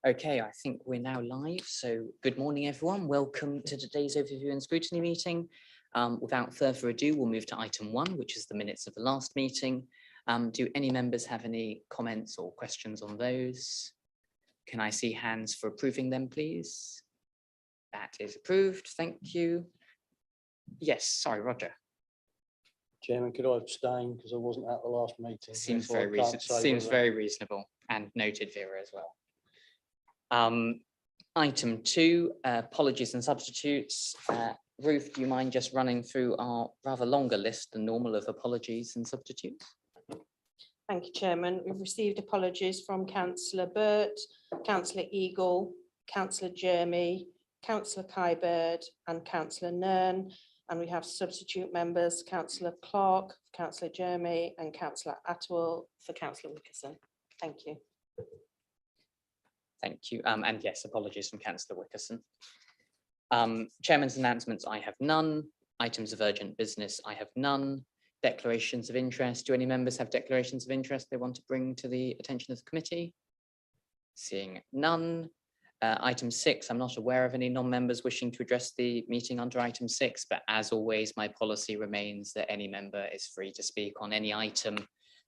Okay, I think we're now live. So good morning, everyone. Welcome to today's overview and scrutiny meeting. Without further ado, we'll move to item 1, which is the minutes of the last meeting. Do any members have any comments or questions on those? Can I see hands for approving them, please? That is approved. Thank you. Yes, sorry, Roger. Chairman, could I abstain because I wasn't at the last meeting? Seems very reasonable, and noted, Vera, as well. Item 2, apologies and substitutes. Ruth, do you mind just running through our rather longer list than normal of apologies and substitutes? Thank you, Chairman. We've received apologies from Councillor Burt, Councillor Eagle, Councillor Jeremy, Councillor Kybird and Councillor Nern. And we have substitute members, Councillor Clark, Councillor Jeremy and Councillor Atwell for Councillor Wickerson. Thank you. Thank you. And yes, apologies from Councillor Wickerson. Chairman's announcements, I have none. Items of urgent business, I have none. Declarations of interest. Do any members have declarations of interest they want to bring to the attention of the committee? Seeing none. Item 6, I'm not aware of any non-members wishing to address the meeting under item 6, but as always, my policy remains that any member is free to speak on any item.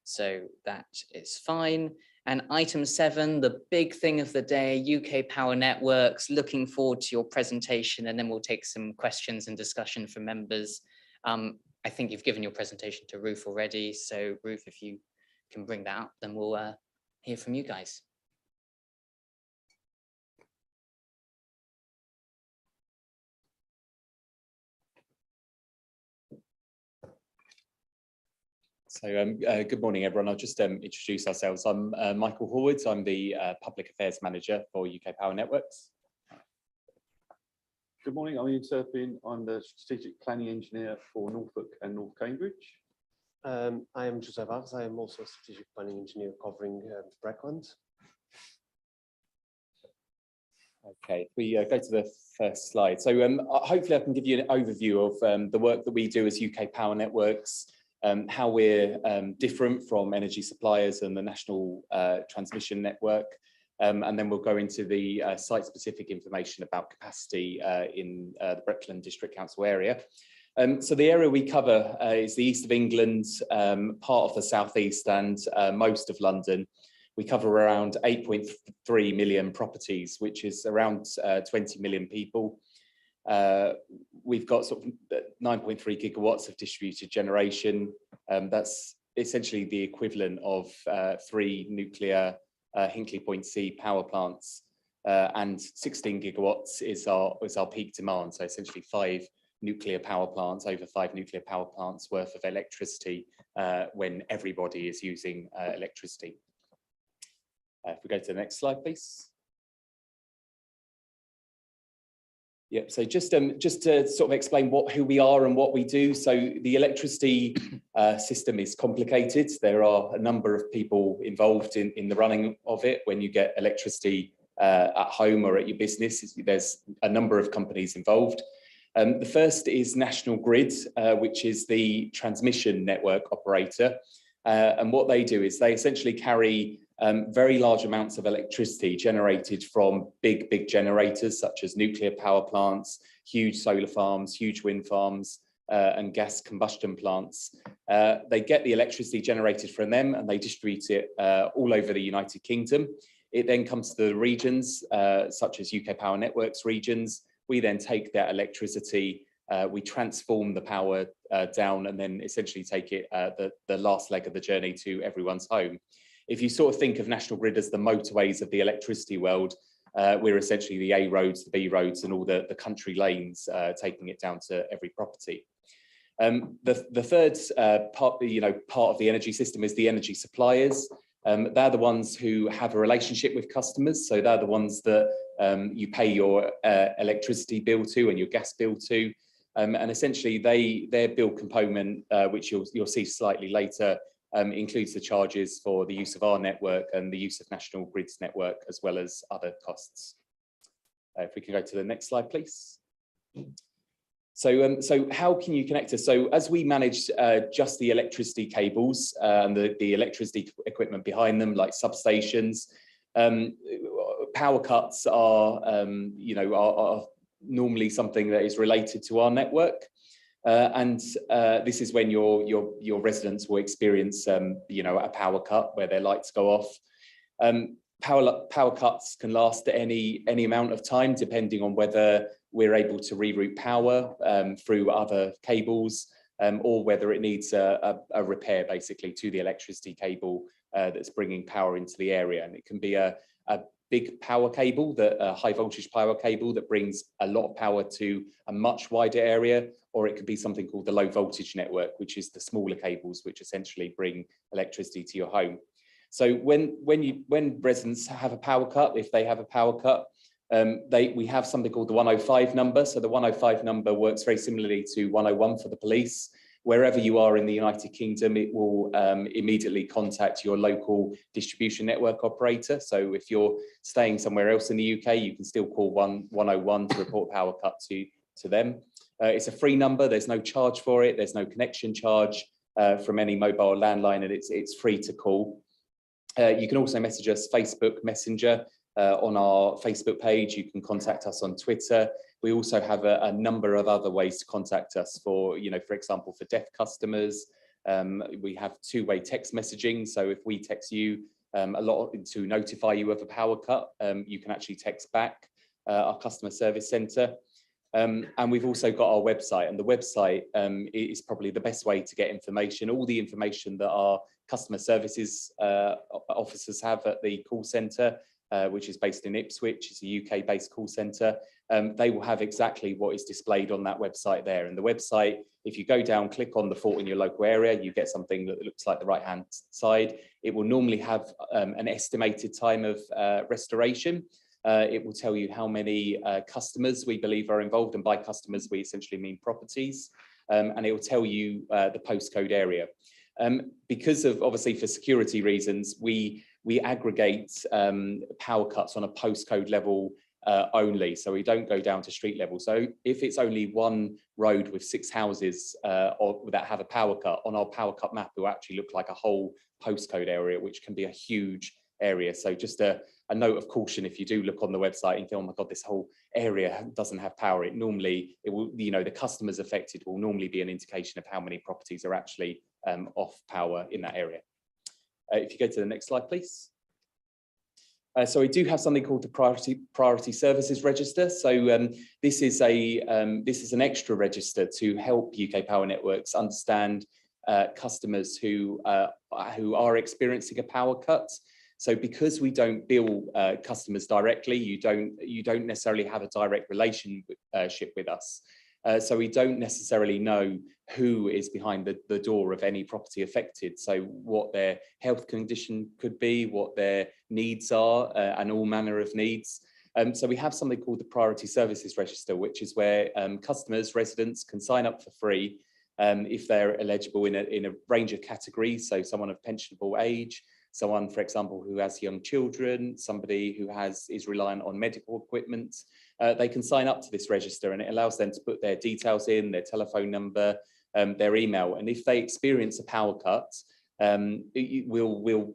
So that is fine. And item 7, the big thing of the day, UK Power Networks, looking forward to your presentation, and then we'll take some questions and discussion from members. I think you've given your presentation to Ruth already. So Ruth, if you can bring that up, then we'll hear from you guys. So good morning, everyone. I'll just introduce ourselves. I'm Michael Horwoods. I'm the Public Affairs Manager for UK Power Networks. Good morning, I'm Ian Turpin. I'm the Strategic Planning Engineer for Norfolk and North Cambridge. I am Joseph Ars. I am also a Strategic Planning Engineer covering Breckland. Okay, we go to the first slide. So hopefully I can give you an overview of the work that we do as UK Power Networks, how we're different from energy suppliers and the national transmission network. And then we'll go into the site-specific information about capacity in the Breckland District Council area. So the area we cover is the east of England, part of the southeast and most of London. We cover around 8.3 million properties, which is around 20 million people. We've got sort of 9.3 gigawatts of distributed generation. That's essentially the equivalent of 3 nuclear Hinkley Point C power plants, and 16 gigawatts is our peak demand. So essentially 5 nuclear power plants, over 5 nuclear power plants worth of electricity when everybody is using electricity. If we go to the next slide, please. Yeah, so just to sort of explain who we are and what we do. So the electricity system is complicated. There are a number of people involved in the running of it. When you get electricity at home or at your business, there's a number of companies involved. The first is National Grid, which is the transmission network operator. And what they do is they essentially carry very large amounts of electricity generated from big generators, such as nuclear power plants, huge solar farms, huge wind farms, and gas combustion plants. They get the electricity generated from them and they distribute it all over the United Kingdom. It then comes to the regions, such as UK Power Networks regions. We then take that electricity, we transform the power down and then essentially take it the last leg of the journey to everyone's home. If you sort of think of National Grid as the motorways of the electricity world, we're essentially the A roads, the B roads, and all the country lanes, taking it down to every property. The third part of the energy system is the energy suppliers. They're the ones who have a relationship with customers, so they're the ones that you pay your electricity bill to and your gas bill to, and essentially their bill component, which you'll see slightly later, includes the charges for the use of our network and the use of National Grid's network, as well as other costs. If we can go to the next slide, please. So how can you connect us? So as we manage just the electricity cables and the electricity equipment behind them, like substations, power cuts are, are normally something that is related to our network. And this is when your residents will experience, a power cut where their lights go off. Power cuts can last any amount of time, depending on whether we're able to reroute power through other cables, or whether it needs a repair basically to the electricity cable that's bringing power into the area. And it can be a big power cable, a high voltage power cable that brings a lot of power to a much wider area, or it could be something called the low voltage network, which is the smaller cables which essentially bring electricity to your home. So when residents have a power cut, if they have a power cut, we have something called the 105 number. So the 105 number works very similarly to 101 for the police. Wherever you are in the United Kingdom, it will immediately contact your local distribution network operator. So if you're staying somewhere else in the UK, you can still call 101 to report power cut to them. It's a free number. There's no charge for it. There's no connection charge from any mobile landline, and it's free to call. You can also message us Facebook Messenger on our Facebook page. You can contact us on Twitter. We also have a number of other ways to contact us for example, for deaf customers. We have two-way text messaging. So if we text you a lot to notify you of a power cut, you can actually text back our customer service centre. And we've also got our website, and the website is probably the best way to get information. All the information that our customer services officers have at the call centre, which is based in Ipswich. It's a UK-based call centre. They will have exactly what is displayed on that website there. And the website, if you go down, click on the fault in your local area, you get something that looks like the right-hand side. It will normally have an estimated time of restoration. It will tell you how many customers we believe are involved, and by customers we essentially mean properties, and it will tell you the postcode area. Because of, obviously for security reasons, we aggregate power cuts on a postcode level only, so we don't go down to street level. So if it's only one road with 6 houses that have a power cut, on our power cut map it will actually look like a whole postcode area, which can be a huge area. So just a note of caution, if you do look on the website and think, oh my god, this whole area doesn't have power, it will, the customers affected will normally be an indication of how many properties are actually off power in that area. If you go to the next slide, please. So we do have something called the Priority Services Register. So this is an extra register to help UK Power Networks understand customers who are experiencing a power cut. So because we don't bill customers directly, you don't necessarily have a direct relationship with us. So we don't necessarily know who is behind the door of any property affected. So what their health condition could be, what their needs are, and all manner of needs. So we have something called the Priority Services Register, which is where customers, residents can sign up for free if they're eligible in a range of categories. So someone of pensionable age, someone, for example, who has young children, somebody who is reliant on medical equipment. They can sign up to this register, and it allows them to put their details in, their telephone number, their email. And if they experience a power cut, we'll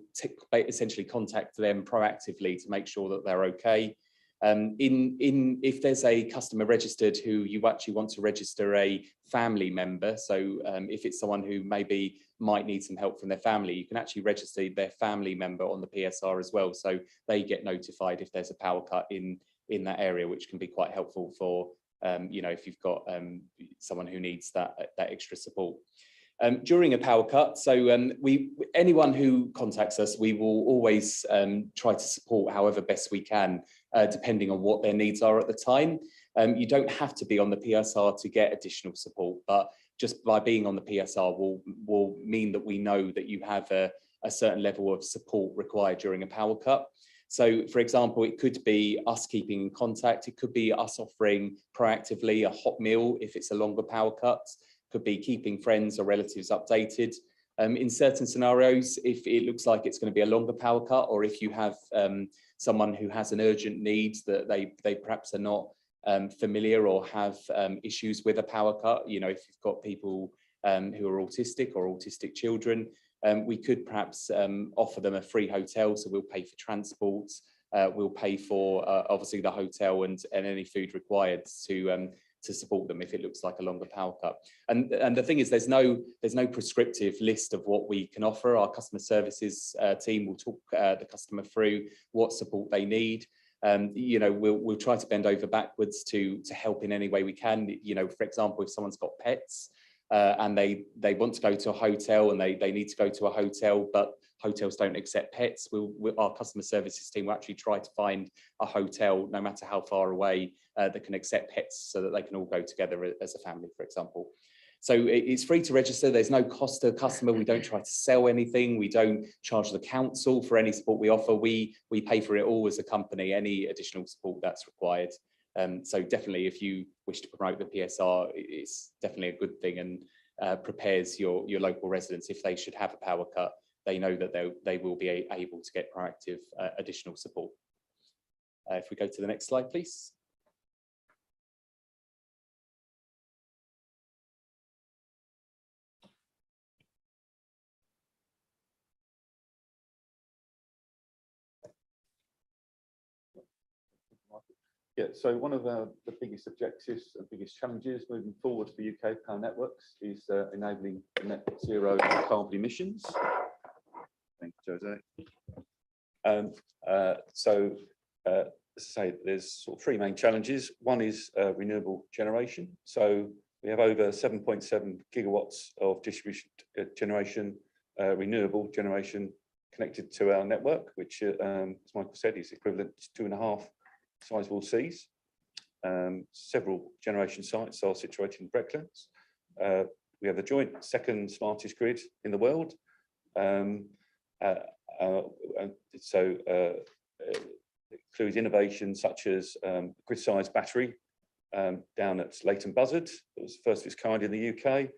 essentially contact them proactively to make sure that they're okay. If there's a customer registered who you actually want to register a family member, so if it's someone who maybe might need some help from their family, you can actually register their family member on the PSR as well, so they get notified if there's a power cut in that area, which can be quite helpful for if you've got someone who needs that extra support during a power cut. So anyone who contacts us, we will always try to support however best we can, depending on what their needs are at the time. You don't have to be on the PSR to get additional support, but just by being on the PSR will mean that we know that you have a certain level of support required during a power cut. So, for example, it could be us keeping in contact. It could be us offering proactively a hot meal if it's a longer power cut. Could be keeping friends or relatives updated. In certain scenarios, if it looks like it's going to be a longer power cut, or if you have someone who has an urgent need that they perhaps are not familiar or have issues with a power cut. You know, if you've got people who are autistic or autistic children, we could perhaps offer them a free hotel. So we'll pay for transport, we'll pay for obviously the hotel and any food required to support them if it looks like a longer power cut. And the thing is, there's no prescriptive list of what we can offer. Our customer services team will talk the customer through what support they need. You know, we'll try to bend over backwards to help in any way we can. You know, for example, if someone's got pets and they want to go to a hotel and they need to go to a hotel, but hotels don't accept pets, our customer services team will actually try to find a hotel, no matter how far away, that can accept pets so that they can all go together as a family, for example. So it's free to register. There's no cost to the customer. We don't try to sell anything. We don't charge the council for any support we offer. We pay for it all as a company, any additional support that's required. So definitely, if you wish to promote the PSR, it's definitely a good thing, and prepares your local residents. If they should have a power cut, they know that they will be able to get proactive additional support. If we go to the next slide, please. Yeah, so one of the biggest objectives and biggest challenges moving forward for UK power networks is enabling net zero carbon emissions. Thank you, Jose. As I say, there's sort of three main challenges. One is renewable generation. So we have over 7.7 gigawatts of distribution generation, renewable generation connected to our network, which, as Michael said, is equivalent to 2.5 sizable seas. Several generation sites are situated in Brecklands. We have the joint second smartest grid in the world. Includes innovations such as grid-sized battery down at Leighton Buzzard. It was first of its kind in the UK.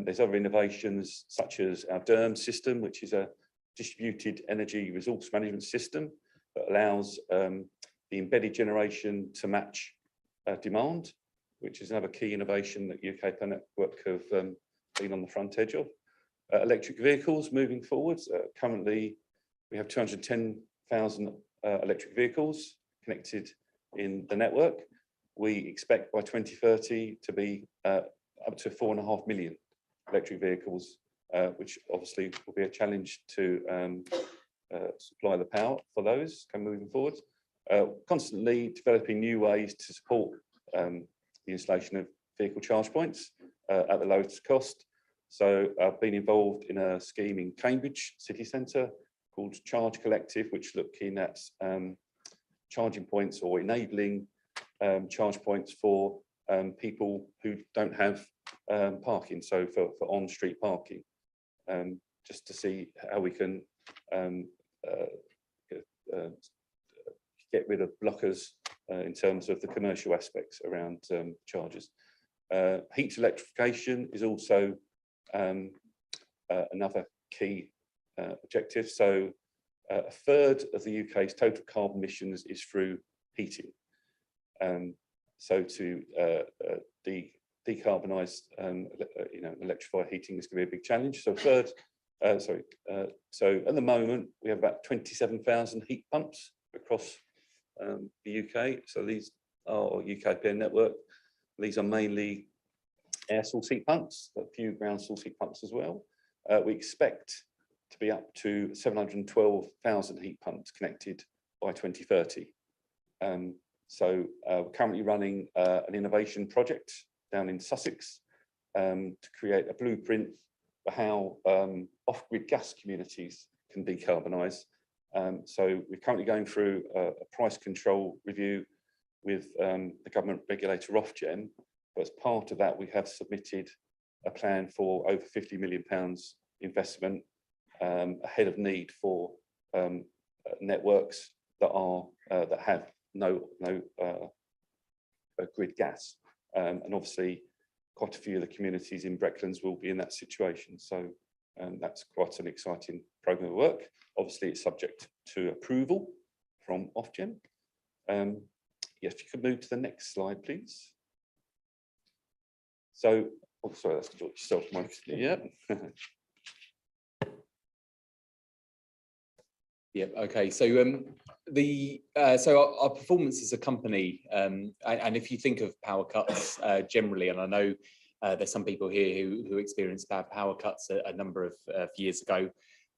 There's other innovations such as our DERM system, which is a distributed energy resource management system that allows the embedded generation to match demand, which is another key innovation that UK Power Network have been on the front edge of. Electric vehicles moving forwards. Currently, we have 210,000 electric vehicles connected in the network. We expect by 2030 to be up to 4.5 million electric vehicles, which obviously will be a challenge to supply the power for those moving forward. Constantly developing new ways to support the installation of vehicle charge points at the lowest cost. So I've been involved in a scheme in Cambridge city centre called Charge Collective, which looking at charging points or enabling charge points for people who don't have parking, so for on-street parking, just to see how we can get rid of blockers in terms of the commercial aspects around charges. Heat electrification is also another key objective. So a third of the UK's total carbon emissions is through heating. So to decarbonise, electrify heating is going to be a big challenge. So so at the moment we have about 27,000 heat pumps across the UK. So these are UK Power Network. These are mainly air source heat pumps, a few ground source heat pumps as well. We expect to be up to 712,000 heat pumps connected by 2030. So we're currently running an innovation project down in Sussex to create a blueprint for how off-grid gas communities can decarbonise. So we're currently going through a price control review with the government regulator Ofgem. But as part of that, we have submitted a plan for over £50 million investment ahead of need for networks that have no grid gas, and obviously quite a few of the communities in Brecklands will be in that situation. So that's quite an exciting programme of work. Obviously, it's subject to approval from Ofgem. Yes, if you could move to the next slide, please. So, oh, sorry, that's yourself, Mike. Yeah. Yeah, okay. So our performance as a company, and if you think of power cuts generally, and I know there's some people here who experienced bad power cuts a number of years ago,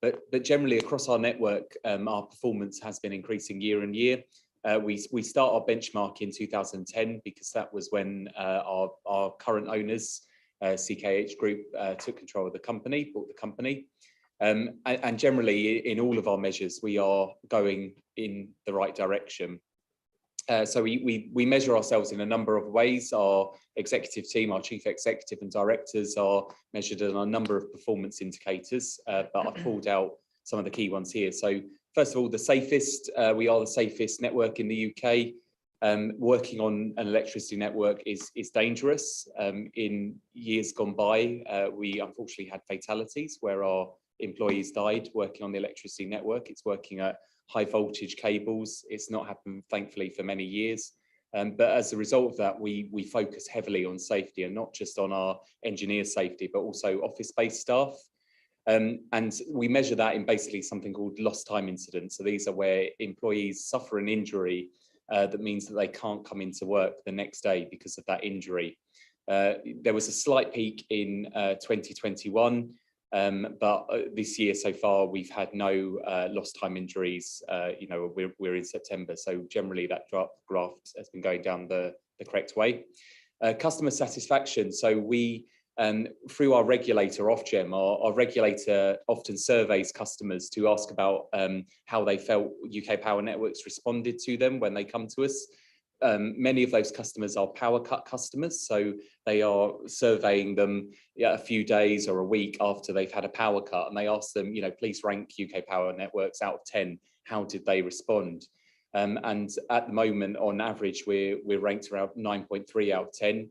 but generally across our network, our performance has been increasing year on year. We start our benchmark in 2010 because that was when our current owners, CKH Group, took control of the company, bought the company. And generally, in all of our measures, we are going in the right direction. So we measure ourselves in a number of ways. Our executive team, our chief executive and directors are measured on a number of performance indicators, but I've pulled out some of the key ones here. So first of all, the safest, we are the safest network in the UK. Working on an electricity network is dangerous. In years gone by, we unfortunately had fatalities where our employees died working on the electricity network. It's working at high voltage cables. It's not happened, thankfully, for many years. But as a result of that, we focus heavily on safety, and not just on our engineer safety, but also office-based staff. And we measure that in basically something called lost time incidents. So these are where employees suffer an injury that means that they can't come into work the next day because of that injury. There was a slight peak in 2021. But this year so far, we've had no lost time injuries. You know, we're in September, so generally that graph has been going down the correct way. Customer satisfaction. So we, through our regulator Ofgem, our regulator often surveys customers to ask about how they felt UK Power Networks responded to them when they come to us. Many of those customers are power cut customers, so they are surveying them a few days or a week after they've had a power cut, and they ask them, you know, please rank UK Power Networks out of 10. How did they respond? And at the moment, on average, we're ranked around 9.3 out of 10,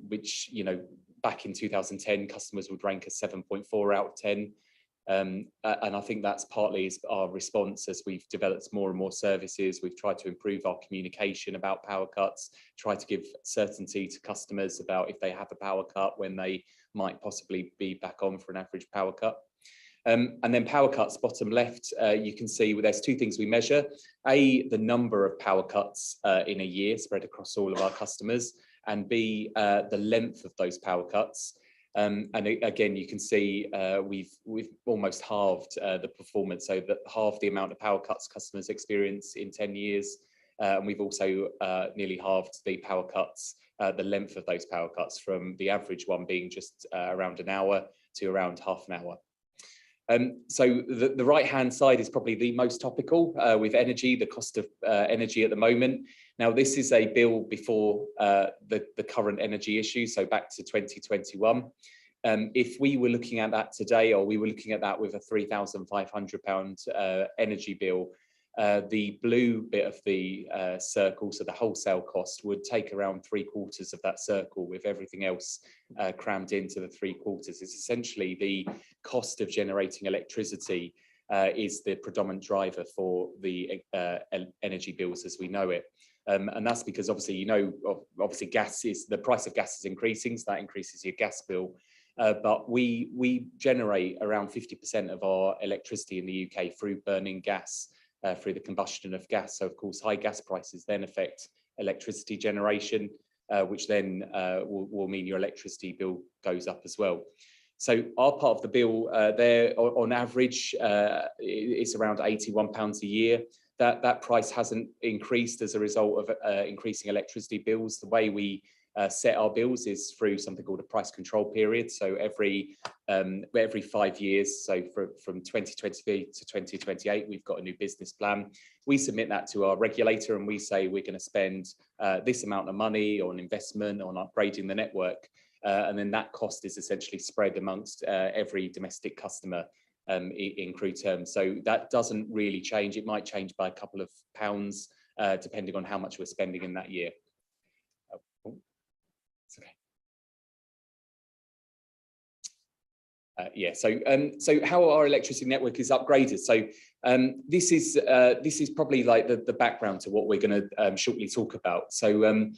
which, you know, back in 2010, customers would rank as 7.4 out of 10. And I think that's partly our response as we've developed more and more services. We've tried to improve our communication about power cuts, try to give certainty to customers about if they have a power cut, when they might possibly be back on for an average power cut. And then power cuts, bottom left, you can see there's two things we measure. A, the number of power cuts in a year spread across all of our customers, and B, the length of those power cuts. And again, you can see we've almost halved the performance, so that half the amount of power cuts customers experience in 10 years. And we've also nearly halved the power cuts, the length of those power cuts, from the average one being just around an hour to around half an hour. So the right-hand side is probably the most topical with energy, the cost of energy at the moment. Now, this is a bill before the current energy issue, so back to 2021. If we were looking at that today, or we were looking at that with a £3,500 energy bill, the blue bit of the circle, so the wholesale cost, would take around 3/4 of that circle, with everything else crammed into the 3/4. It's essentially the cost of generating electricity is the predominant driver for the energy bills as we know it. And that's because obviously, you know, obviously the price of gas is increasing, so that increases your gas bill. But we generate around 50% of our electricity in the UK through burning gas, through the combustion of gas. So of course, high gas prices then affect electricity generation, which then will mean your electricity bill goes up as well. So our part of the bill there, on average, it's around £81 a year. That price hasn't increased as a result of increasing electricity bills. The way we set our bills is through something called a price control period. So every 5 years, so from 2023 to 2028, we've got a new business plan. We submit that to our regulator, and we say we're going to spend this amount of money on investment, on upgrading the network. And then that cost is essentially spread amongst every domestic customer in crude terms. So that doesn't really change. It might change by a couple of pounds, depending on how much we're spending in that year. It's okay. Yeah, so how our electricity network is upgraded. So this is probably like the background to what we're going to shortly talk about. So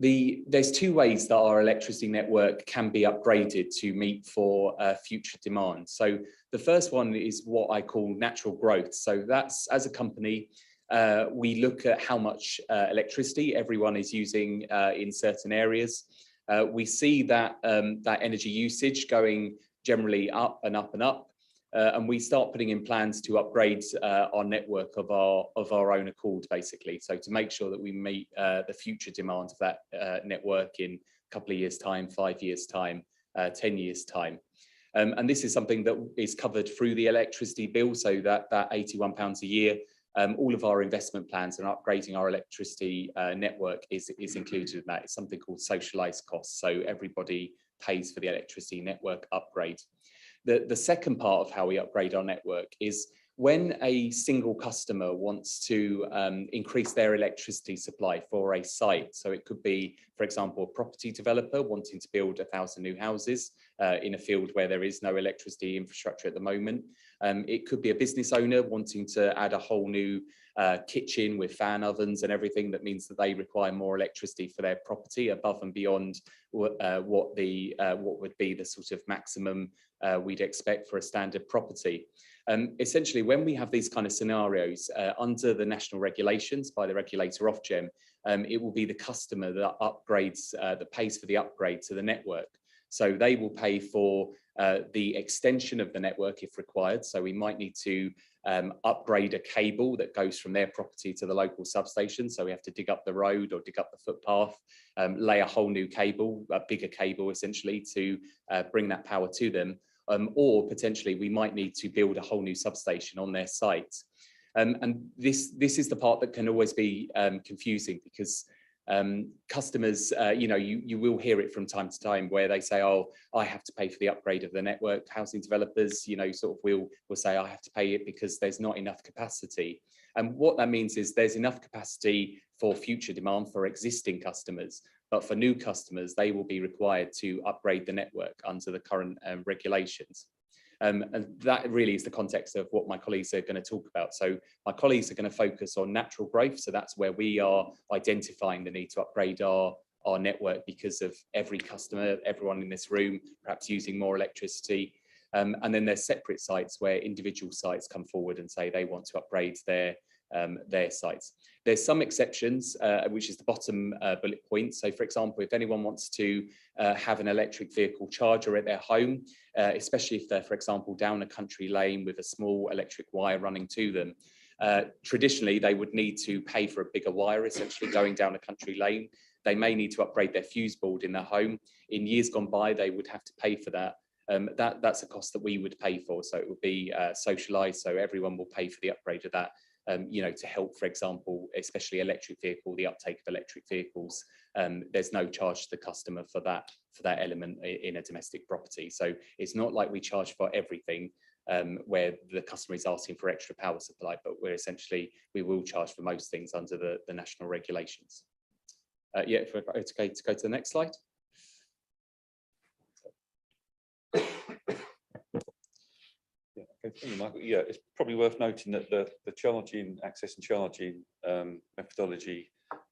there's two ways that our electricity network can be upgraded to meet for future demand. So the first one is what I call natural growth. So that's, as a company, we look at how much electricity everyone is using in certain areas. We see that that energy usage going generally up and up and up, and we start putting in plans to upgrade our network of our own accord, basically. So to make sure that we meet the future demand of that network in a couple of years' time, 5 years' time, 10 years' time. And this is something that is covered through the electricity bill, so that £81 a year. All of our investment plans and upgrading our electricity network is included in that. It's something called socialised costs, so everybody pays for the electricity network upgrade. The second part of how we upgrade our network is when a single customer wants to increase their electricity supply for a site. So it could be, for example, a property developer wanting to build 1,000 new houses in a field where there is no electricity infrastructure at the moment. It could be a business owner wanting to add a whole new kitchen with fan ovens and everything. That means that they require more electricity for their property above and beyond what would be the sort of maximum we'd expect for a standard property. Essentially, when we have these kind of scenarios under the national regulations by the regulator Ofgem, it will be the customer that upgrades, that pays for the upgrade to the network. So they will pay for the extension of the network if required. So we might need to upgrade a cable that goes from their property to the local substation. So we have to dig up the road or dig up the footpath, lay a whole new cable, a bigger cable essentially, to bring that power to them. Or potentially we might need to build a whole new substation on their site. And this is the part that can always be confusing, because customers, you will hear it from time to time where they say, oh, I have to pay for the upgrade of the network. Housing developers, sort of will say, I have to pay it because there's not enough capacity. And what that means is there's enough capacity for future demand for existing customers, but for new customers, they will be required to upgrade the network under the current regulations. And that really is the context of what my colleagues are going to talk about. So my colleagues are going to focus on natural growth. So that's where we are identifying the need to upgrade our network because of every customer, everyone in this room, perhaps using more electricity. And then there's separate sites where individual sites come forward and say they want to upgrade their sites. There's some exceptions, which is the bottom bullet point. So for example, if anyone wants to have an electric vehicle charger at their home, especially if they're, for example, down a country lane with a small electric wire running to them, traditionally they would need to pay for a bigger wire, essentially going down a country lane. They may need to upgrade their fuse board in their home. In years gone by, they would have to pay for that. That's a cost that we would pay for. So it would be socialised, so everyone will pay for the upgrade of that. To help, for example, especially electric vehicle, the uptake of electric vehicles, there's no charge to the customer for that element in a domestic property. So it's not like we charge for everything where the customer is asking for extra power supply, but we will charge for most things under the national regulations. If it's okay to go to the next slide. Thank you, Michael. Yeah, it's probably worth noting that the charging, access and charging methodology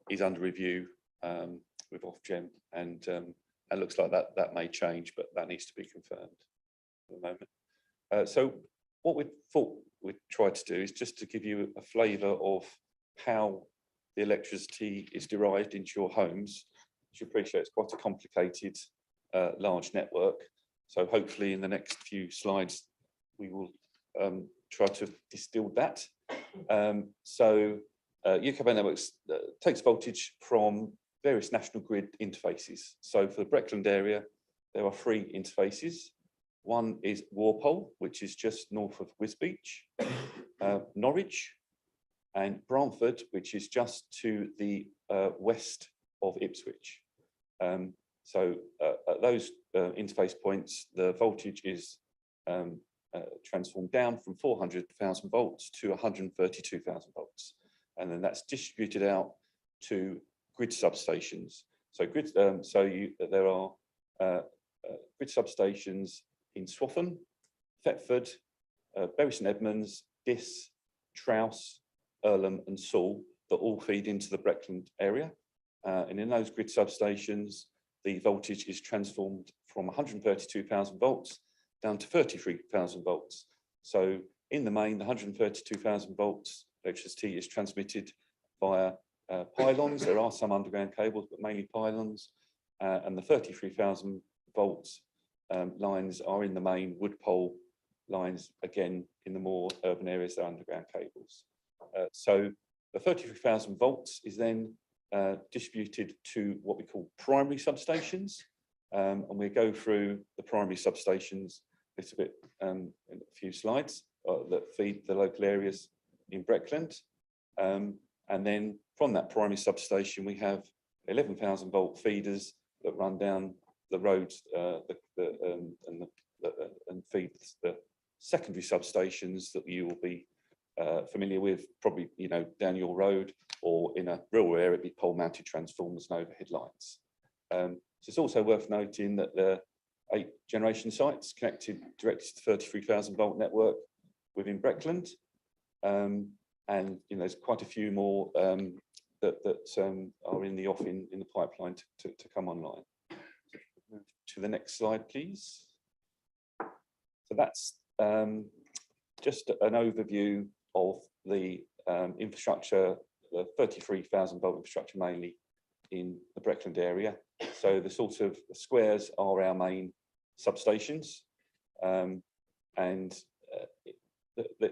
is under review with Ofgem, and it looks like that may change, but that needs to be confirmed at the moment. So what we thought we'd try to do is just to give you a flavour of how the electricity is derived into your homes. As you appreciate, it's quite a complicated, large network. So hopefully in the next few slides, we will try to distill that. UK Power Networks takes voltage from various national grid interfaces. So for the Breckland area, there are 3 interfaces. One is Walpole, which is just north of Wisbech, Norwich, and Bramford, which is just to the west of Ipswich. So at those interface points, the voltage is transformed down from 400,000 volts to 132,000 volts, and then that's distributed out to grid substations. So there are grid substations in Swaffham, Thetford, Bury St Edmunds, Diss, Trouse, Earlham and Saul that all feed into the Breckland area. And in those grid substations, the voltage is transformed from 132,000 volts down to 33,000 volts. So in the main, the 132,000 volts electricity is transmitted via pylons. There are some underground cables, but mainly pylons. And the 33,000 volts lines are in the main wood pole lines, again, in the more urban areas, they're underground cables. So the 33,000 volts is then distributed to what we call primary substations. And we go through the primary substations a little bit in a few slides that feed the local areas in Breckland. And then from that primary substation, we have 11,000 volt feeders that run down the roads and feed the secondary substations that you will be familiar with, probably, you know, down your road, or in a rural area, it'd be pole mounted transformers and overhead lights. So it's also worth noting that there are 8 generation sites connected directly to the 33,000 volt network within Breckland. And you know, there's quite a few more that are in the offing in the pipeline to come online. Move to the next slide, please. So that's just an overview of the infrastructure, the 33,000 volt infrastructure mainly in the Breckland area. So the sort of the squares are our main substations, and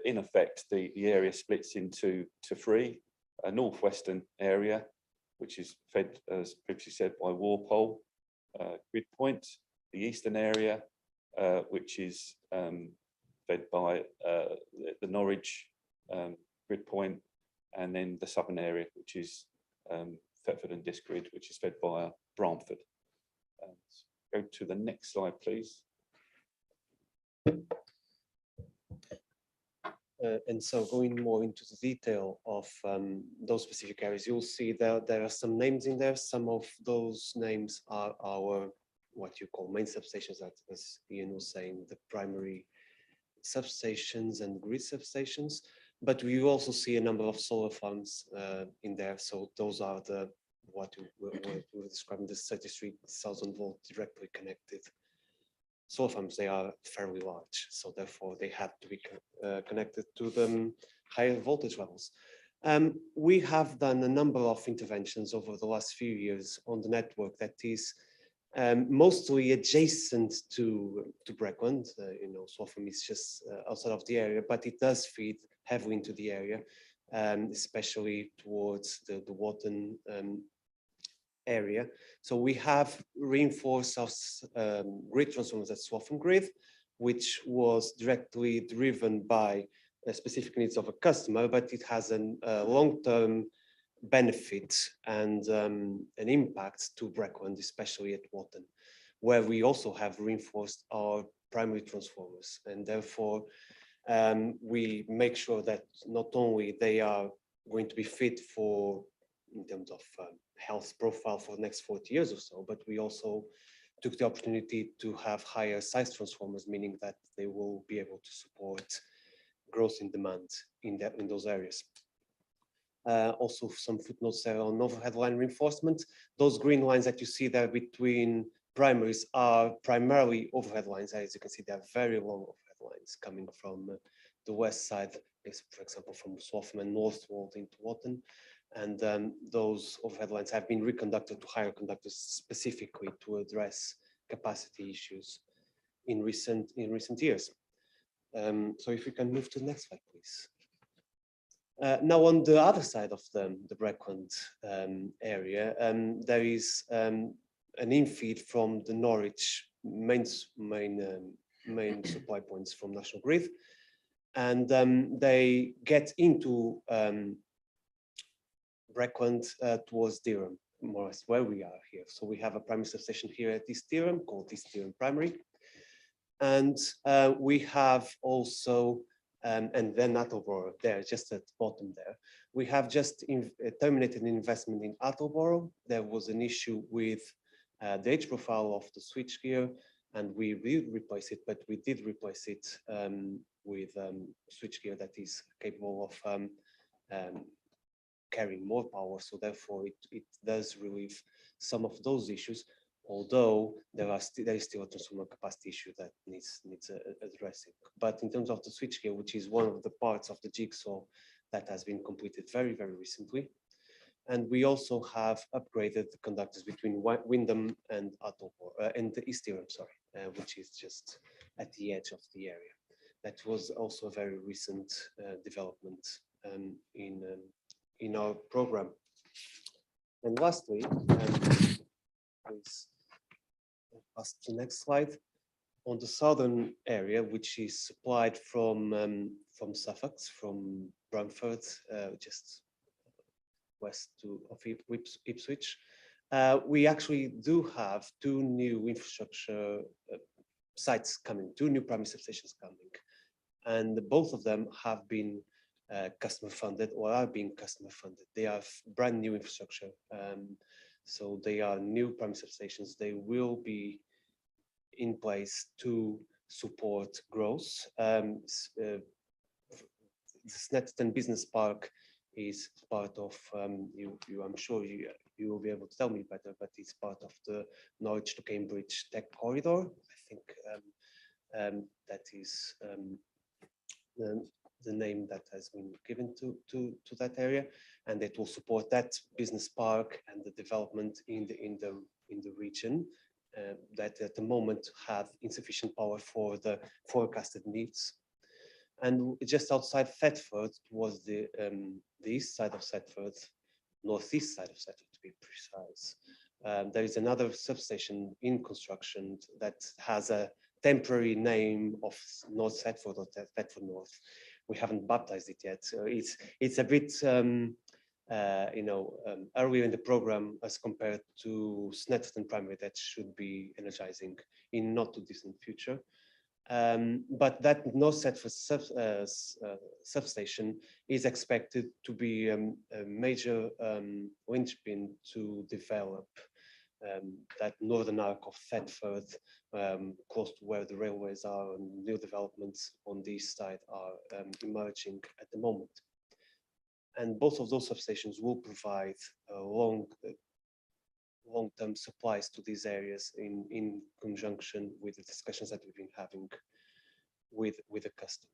in effect the area splits into 3: a northwestern area, which is fed, as previously said, by Walpole grid point; the eastern area, which is fed by the Norwich grid point; and then the southern area, which is Thetford and Diss grid, which is fed via Bramford. Go to the next slide, please. And so going more into the detail of those specific areas, you'll see that there are some names in there. Some of those names are our, what you call main substations, that, as Ian was saying, the primary substations and grid substations. But we also see a number of solar farms in there. So those are the, what we're describing, the 33,000 volt directly connected solar farms. They are fairly large, so therefore they have to be connected to the higher voltage levels. We have done a number of interventions over the last few years on the network that is mostly adjacent to Breckland. You know, Swaffham is just outside of the area, but it does feed heavily into the area, especially towards the Wotton area. So we have reinforced our grid transformers at Swaffham Grid, which was directly driven by specific needs of a customer, but it has a long-term benefit and an impact to Breckland, especially at Wotton, where we also have reinforced our primary transformers, and therefore we make sure that not only they are going to be fit for, in terms of health profile for the next 40 years or so, but we also took the opportunity to have higher size transformers, meaning that they will be able to support growth in demand in those areas. Also some footnotes there on overhead line reinforcement. Those green lines that you see there between primaries are primarily overhead lines. As you can see, they are very long overhead lines coming from the west side, for example, from Swaffham and Northwold into Wotton. And those overhead lines have been reconducted to higher conductors specifically to address capacity issues in recent years. So if we can move to the next slide, please. Now on the other side of the Breckland area, there is an infeed from the Norwich main supply points from National Grid, and they get into Breckland towards Dereham, more or less where we are here. So we have a primary substation here at East Dereham called East Dereham Primary, and we have also and then Attleborough there, just at the bottom there. We have just terminated an investment in Attleborough. There was an issue with the age profile of the switchgear, and we will replace it, but we did replace it with switchgear that is capable of carrying more power. So therefore, it does relieve some of those issues. Although there is still a transformer capacity issue that needs addressing. But in terms of the switchgear, which is one of the parts of the jigsaw that has been completed very, very recently. And we also have upgraded the conductors between Windham and and the East Tirham, which is just at the edge of the area. That was also a very recent development in our program. And lastly, please pass to the next slide. On the southern area, which is supplied from Suffolk, from Bramford, just west of Ipswich, we actually do have 2 new infrastructure sites coming, 2 new primary substations coming, and both of them have been customer funded or are being customer funded. They are brand new infrastructure. So they are new primary substations. They will be in place to support growth. The Snetterton Business Park is part of, I'm sure you will be able to tell me better, but it's part of the Norwich to Cambridge Tech Corridor. I think that is the name that has been given to that area, and it will support that business park and the development in the region that at the moment have insufficient power for the forecasted needs. And just outside Thetford was the east side of Thetford, northeast side of Thetford to be precise. There is another substation in construction that has a temporary name of North Thetford or Thetford North. We haven't baptized it yet, so it's a bit earlier in the program as compared to Snetterton Primary that should be energizing in not too distant future. But that North Thetford substation is expected to be a major linchpin to develop that northern arc of Thetford, close to where the railways are, and new developments on this side are emerging at the moment. And both of those substations will provide long-term supplies to these areas in conjunction with the discussions that we've been having with the customer.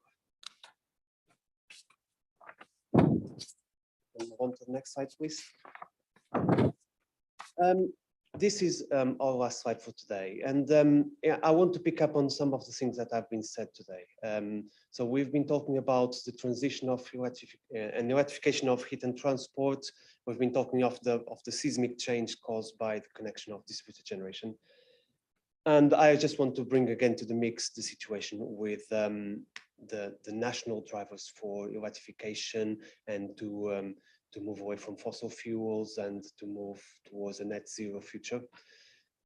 Move on to the next slide, please. This is our last slide for today, and yeah, I want to pick up on some of the things that have been said today. So we've been talking about the transition of electrification of heat and transport. We've been talking of the seismic change caused by the connection of distributed generation, and I just want to bring again to the mix the situation with the national drivers for electrification and to move away from fossil fuels and to move towards a net zero future.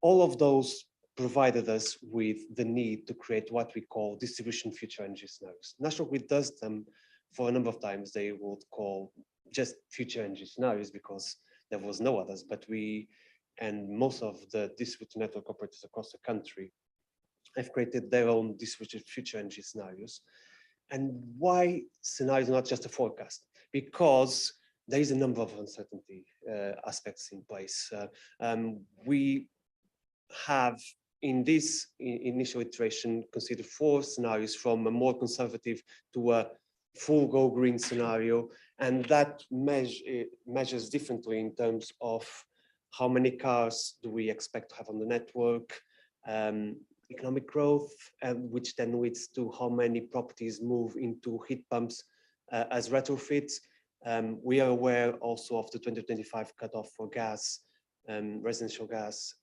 All of those provided us with the need to create what we call distribution future energy scenarios. National Grid does them for a number of times. They would call just future energy scenarios because there was no others, but we and most of the distributed network operators across the country have created their own distributed future energy scenarios. And why scenarios, not just a forecast? Because there is a number of uncertainty aspects in place. We have, in this initial iteration, considered 4 scenarios, from a more conservative to a full go green scenario, and that measures differently in terms of how many cars do we expect to have on the network, economic growth, which then leads to how many properties move into heat pumps as retrofits. We are aware also of the 2025 cutoff for gas, residential gas.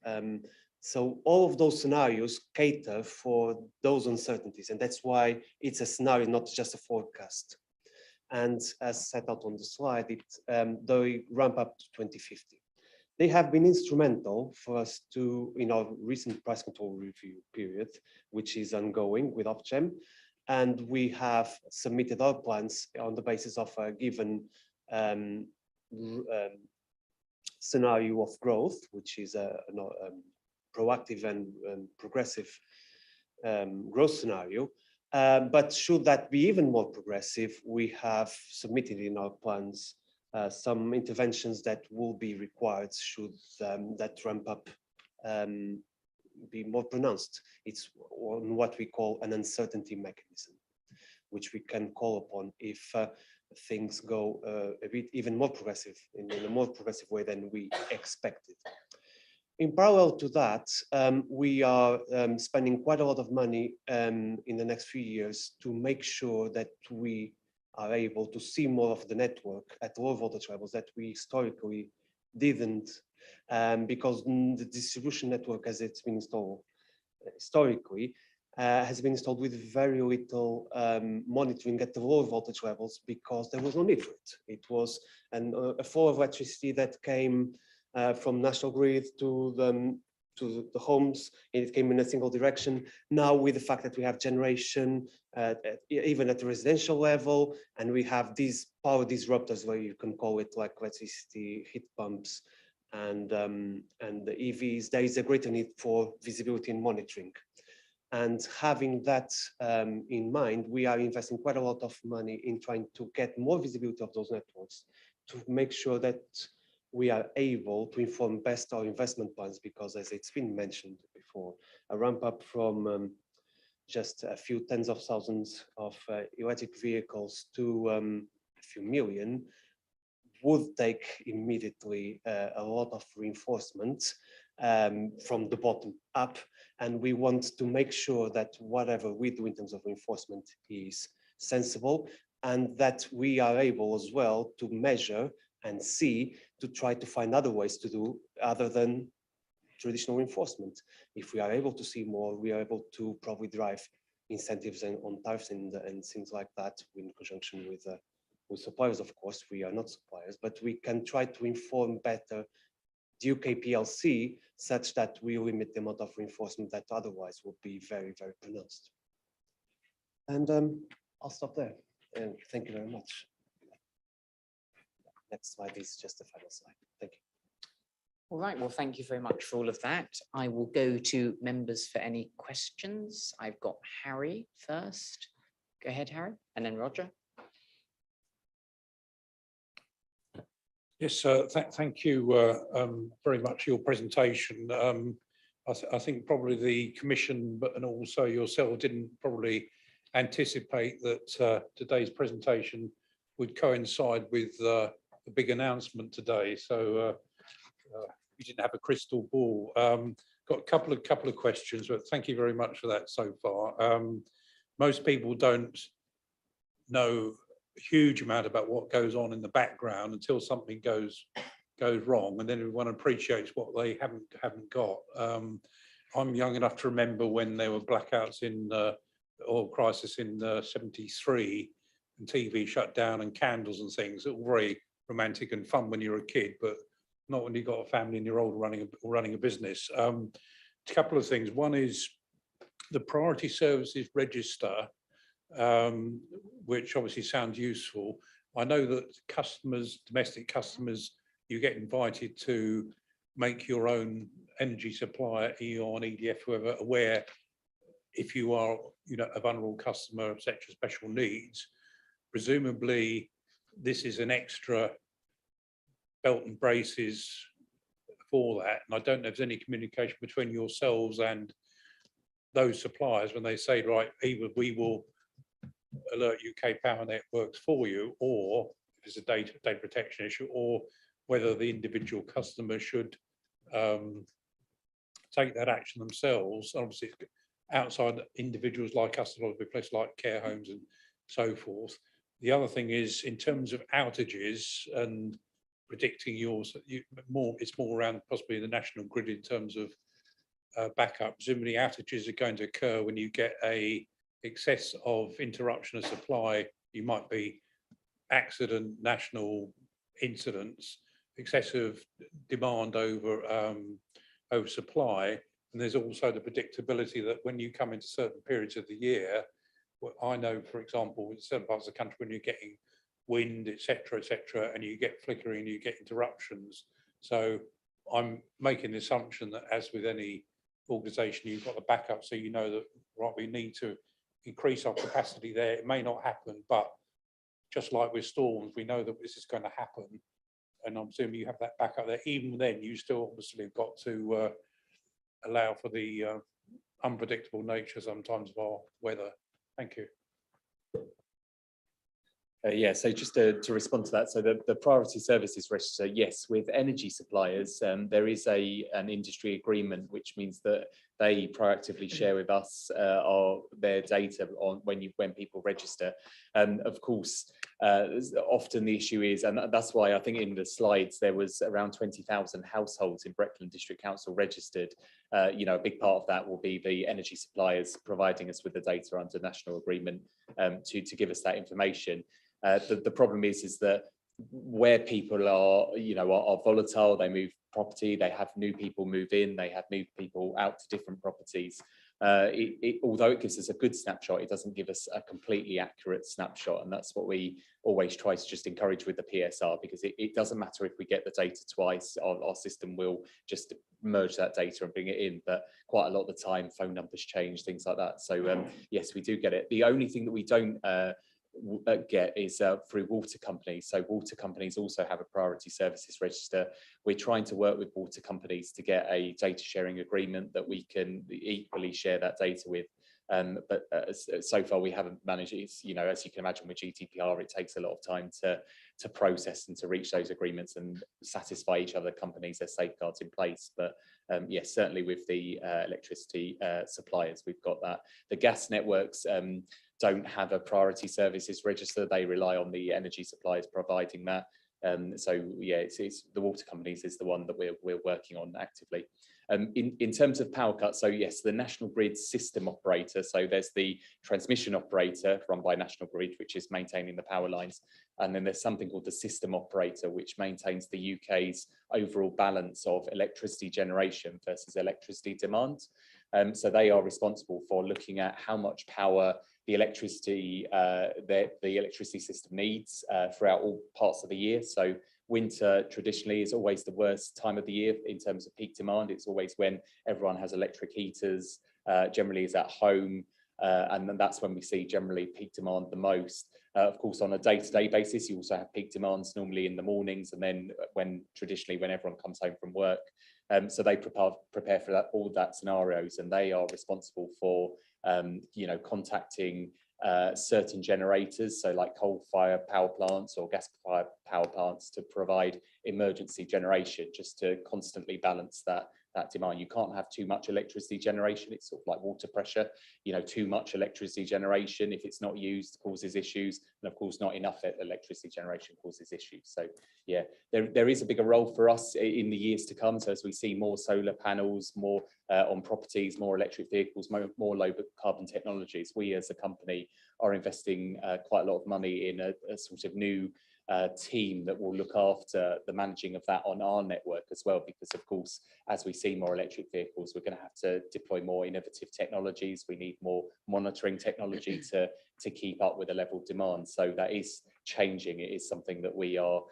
So all of those scenarios cater for those uncertainties, and that's why it's a scenario, not just a forecast. And as set out on the slide, they ramp up to 2050. They have been instrumental for us to, in our recent price control review period, which is ongoing with Ofgem, and we have submitted our plans on the basis of a given scenario of growth, which is a proactive and progressive growth scenario. But should that be even more progressive, we have submitted in our plans some interventions that will be required should that ramp up be more pronounced. It's on what we call an uncertainty mechanism, which we can call upon if things go a bit even more progressive, in a more progressive way than we expected. In parallel to that, we are spending quite a lot of money in the next few years to make sure that we are able to see more of the network at low voltage levels that we historically didn't, because the distribution network as it's been installed historically has been installed with very little monitoring at the lower voltage levels because there was no need for it. It was a flow of electricity that came from National Grid to the homes, and it came in a single direction. Now with the fact that we have generation, even at the residential level, and we have these power disruptors, where you can call it like electricity heat pumps and the EVs, there is a greater need for visibility and monitoring. And having that in mind, we are investing quite a lot of money in trying to get more visibility of those networks to make sure that we are able to inform best our investment plans, because as it's been mentioned before, a ramp up from just a few tens of thousands of electric vehicles to a few million would take immediately a lot of reinforcement from the bottom up. And we want to make sure that whatever we do in terms of reinforcement is sensible, and that we are able as well to measure and see, to try to find other ways to do other than traditional reinforcement. If we are able to see more, we are able to probably drive incentives and on tariffs and things like that in conjunction with suppliers. Of course, we are not suppliers, but we can try to inform better the UK PLC such that we limit the amount of reinforcement that otherwise would be very, very pronounced. And I'll stop there. And thank you very much. Next slide is just the final slide. Thank you. All right, well, thank you very much for all of that. I will go to members for any questions. I've got Harry first. Go ahead, Harry, and then Roger. Yes, thank you very much for your presentation. I think probably the Commission, and also yourself, didn't probably anticipate that today's presentation would coincide with the big announcement today. So we didn't have a crystal ball. Got a couple of questions, but thank you very much for that so far. Most people don't know a huge amount about what goes on in the background until something goes wrong, and then everyone appreciates what they haven't got. I'm young enough to remember when there were blackouts in oil crisis in 73, and TV shut down and candles and things. It was very romantic and fun when you're a kid, but not when you've got a family and you're old running a business. A couple of things. One is the Priority Services Register, which obviously sounds useful. I know that customers, domestic customers, you get invited to make your own energy supplier, E.ON, EDF, whoever, aware if you are, a vulnerable customer, etc., special needs. Presumably, this is an extra belt and braces for that. And I don't know if there's any communication between yourselves and those suppliers when they say, right, either we will alert UK Power Networks for you, or if it's a data protection issue, or whether the individual customer should take that action themselves. Obviously, outside individuals like us, a lot of places like care homes and so forth. The other thing is, in terms of outages and predicting yours, it's more around possibly the national grid in terms of backup. Presumably outages are going to occur when you get a excess of interruption of supply. You might be accident, national incidents, excessive demand over supply. And there's also the predictability that when you come into certain periods of the year, well, I know, for example, in certain parts of the country, when you're getting wind, etc., and you get flickering, you get interruptions. So I'm making the assumption that, as with any organisation, you've got the backup, so you know that, right, we need to increase our capacity there. It may not happen, but just like with storms, we know that this is going to happen. And I'm assuming you have that backup there. Even then, you still obviously have got to allow for the unpredictable nature sometimes of our weather. Thank you. Yeah, so just to respond to that, so the priority services register, yes, with energy suppliers, there is an industry agreement, which means that they proactively share with us their data on when people register. Of course, often the issue is, and that's why I think in the slides there was around 20,000 households in Breckland District Council registered. You know, a big part of that will be the energy suppliers providing us with the data under national agreement to give us that information. The problem is that where people are, you know, are volatile, they move property, they have new people move in, they have moved people out to different properties. Although it gives us a good snapshot, it doesn't give us a completely accurate snapshot. And that's what we always try to just encourage with the PSR, because it doesn't matter if we get the data twice, our system will just merge that data and bring it in. But quite a lot of the time, phone numbers change, things like that. So yes, we do get it. The only thing that we don't get is through water companies. So water companies also have a priority services register. We're trying to work with water companies to get a data sharing agreement that we can equally share that data with. But so far we haven't managed. It's, you know, as you can imagine with GDPR, it takes a lot of time to process and to reach those agreements and satisfy each other companies, there's safeguards in place. But yes, certainly with the electricity suppliers, we've got that. The gas networks don't have a priority services register. They rely on the energy suppliers providing that. So yeah, it's the water companies is the one that we're working on actively. In terms of power cuts, so yes, the National Grid system operator, so there's the transmission operator run by National Grid, which is maintaining the power lines. And then there's something called the system operator, which maintains the UK's overall balance of electricity generation versus electricity demand. So they are responsible for looking at how much power the electricity system needs throughout all parts of the year. So winter traditionally is always the worst time of the year in terms of peak demand. It's always when everyone has electric heaters, generally is at home, and then that's when we see generally peak demand the most. Of course, on a day-to-day basis, you also have peak demands normally in the mornings, and then when everyone comes home from work. So they prepare for that, all that scenarios, and they are responsible for you know, contacting certain generators, so like coal-fired power plants or gas-fired power plants, to provide emergency generation just to constantly balance that demand. You can't have too much electricity generation. It's sort of like water pressure. You know, too much electricity generation, if it's not used, causes issues, and of course not enough electricity generation causes issues. So yeah, there is a bigger role for us in the years to come. So as we see more solar panels, more on properties, more electric vehicles, more low carbon technologies, we as a company are investing quite a lot of money in a sort of new team that will look after the managing of that on our network as well, because of course, as we see more electric vehicles, we're going to have to deploy more innovative technologies. We need more monitoring technology to keep up with the level of demand. So that is changing. It is something that we are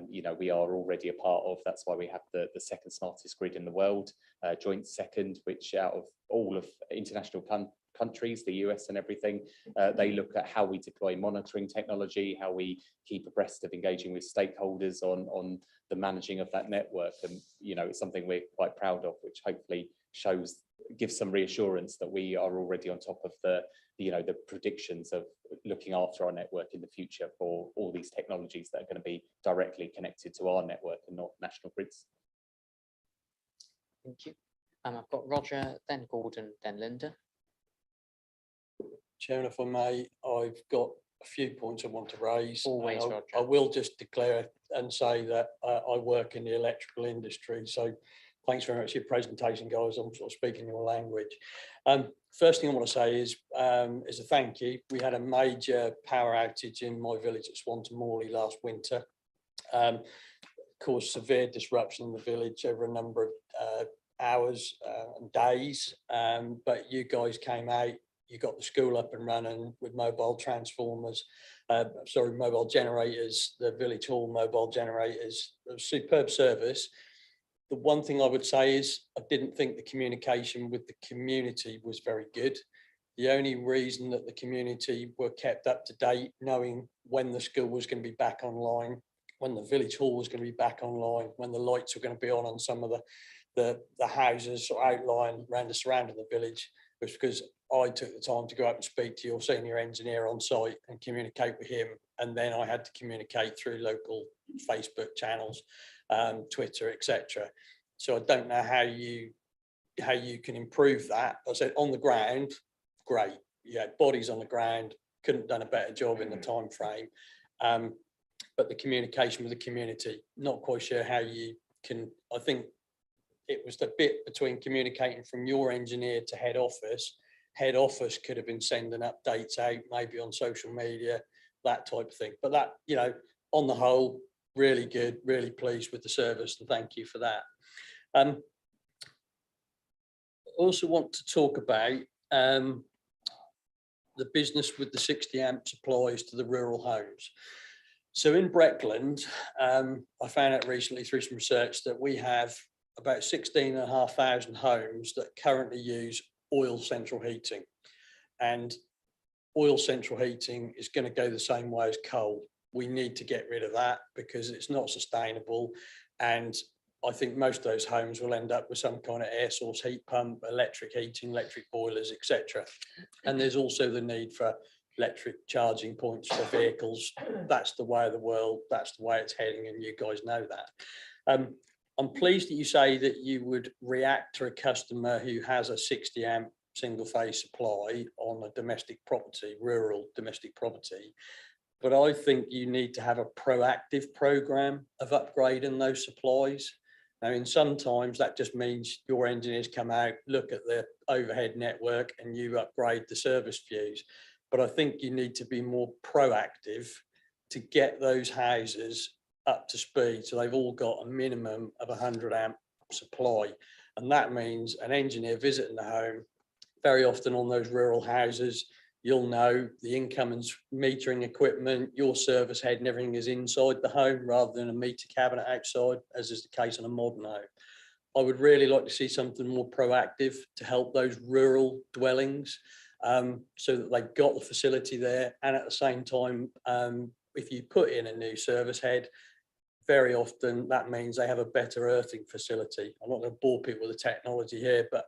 you know, we are already a part of. That's why we have the second smartest grid in the world, joint second, which out of all of international countries, the US and everything, they look at how we deploy monitoring technology, how we keep abreast of engaging with stakeholders on the managing of that network. And, you know, it's something we're quite proud of, which hopefully gives some reassurance that we are already on top of the predictions of looking after our network in the future for all these technologies that are going to be directly connected to our network and not National Grid's. Thank you. I've got Roger, then Gordon, then Linda. Chairman, if I may, I've got a few points I want to raise. Always, I Roger. will just declare and say that I work in the electrical industry. So thanks very much for your presentation, guys. I'm sort of speaking your language. First thing I want to say is a thank you. We had a major power outage in my village at Swanton Morley last winter. Caused severe disruption in the village over a number of hours and days. But you guys came out, you got the school up and running with mobile transformers, mobile generators, the village hall mobile generators, a superb service. The one thing I would say is I didn't think the communication with the community was very good. The only reason that the community were kept up to date, knowing when the school was going to be back online, when the village hall was going to be back online, when the lights were going to be on some of the houses or outline around the surrounding the village, was because I took the time to go up and speak to your senior engineer on site and communicate with him. And then I had to communicate through local Facebook channels, Twitter, etc. So I don't know how you can improve that. I said on the ground, great. Yeah, bodies on the ground, couldn't have done a better job in the time frame. But the communication with the community, not quite sure how you can. I think it was the bit between communicating from your engineer to head office. Head office could have been sending updates out, maybe on social media, that type of thing. But that, you know, on the whole, really good, really pleased with the service, and thank you for that. I also want to talk about the business with the 60 amp supplies to the rural homes. So in Breckland, I found out recently through some research that we have about 16,500 homes that currently use oil central heating, and oil central heating is going to go the same way as coal. We need to get rid of that because it's not sustainable, and I think most of those homes will end up with some kind of air source heat pump, electric heating, electric boilers, etc. And there's also the need for electric charging points for vehicles. That's the way of the world, that's the way it's heading, and you guys know that. I'm pleased that you say that you would react to a customer who has a 60 amp single phase supply on a domestic property, rural domestic property. But I think you need to have a proactive program of upgrading those supplies. Now, in sometimes that just means your engineers come out, look at the overhead network and you upgrade the service fuse. But I think you need to be more proactive to get those houses up to speed, so they've all got a minimum of 100 amp supply. And that means an engineer visiting the home, very often on those rural houses, you'll know the incoming metering equipment, your service head and everything is inside the home rather than a meter cabinet outside, as is the case on a modern home. I would really like to see something more proactive to help those rural dwellings, so that they've got the facility there. And at the same time, if you put in a new service head, very often that means they have a better earthing facility. I'm not going to bore people with the technology here, but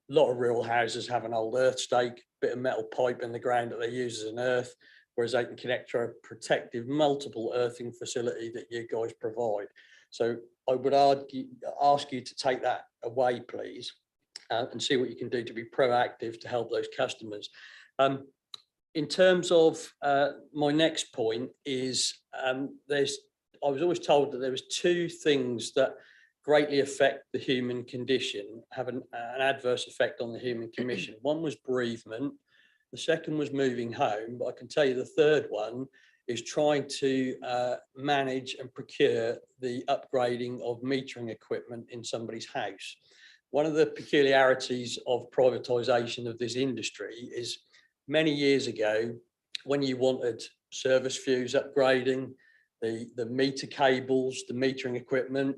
a lot of rural houses have an old earth stake, bit of metal pipe in the ground that they use as an earth, whereas they can connect to a protective multiple earthing facility that you guys provide. So I would ask you to take that away, please, and see what you can do to be proactive to help those customers. In terms of my next point is I was always told that there was two things that greatly affect the human condition, have an adverse effect on the human condition. One was bereavement, the second was moving home, but I can tell you the third one is trying to manage and procure the upgrading of metering equipment in somebody's house. One of the peculiarities of privatisation of this industry is many years ago, when you wanted service fuse upgrading, the meter cables, the metering equipment,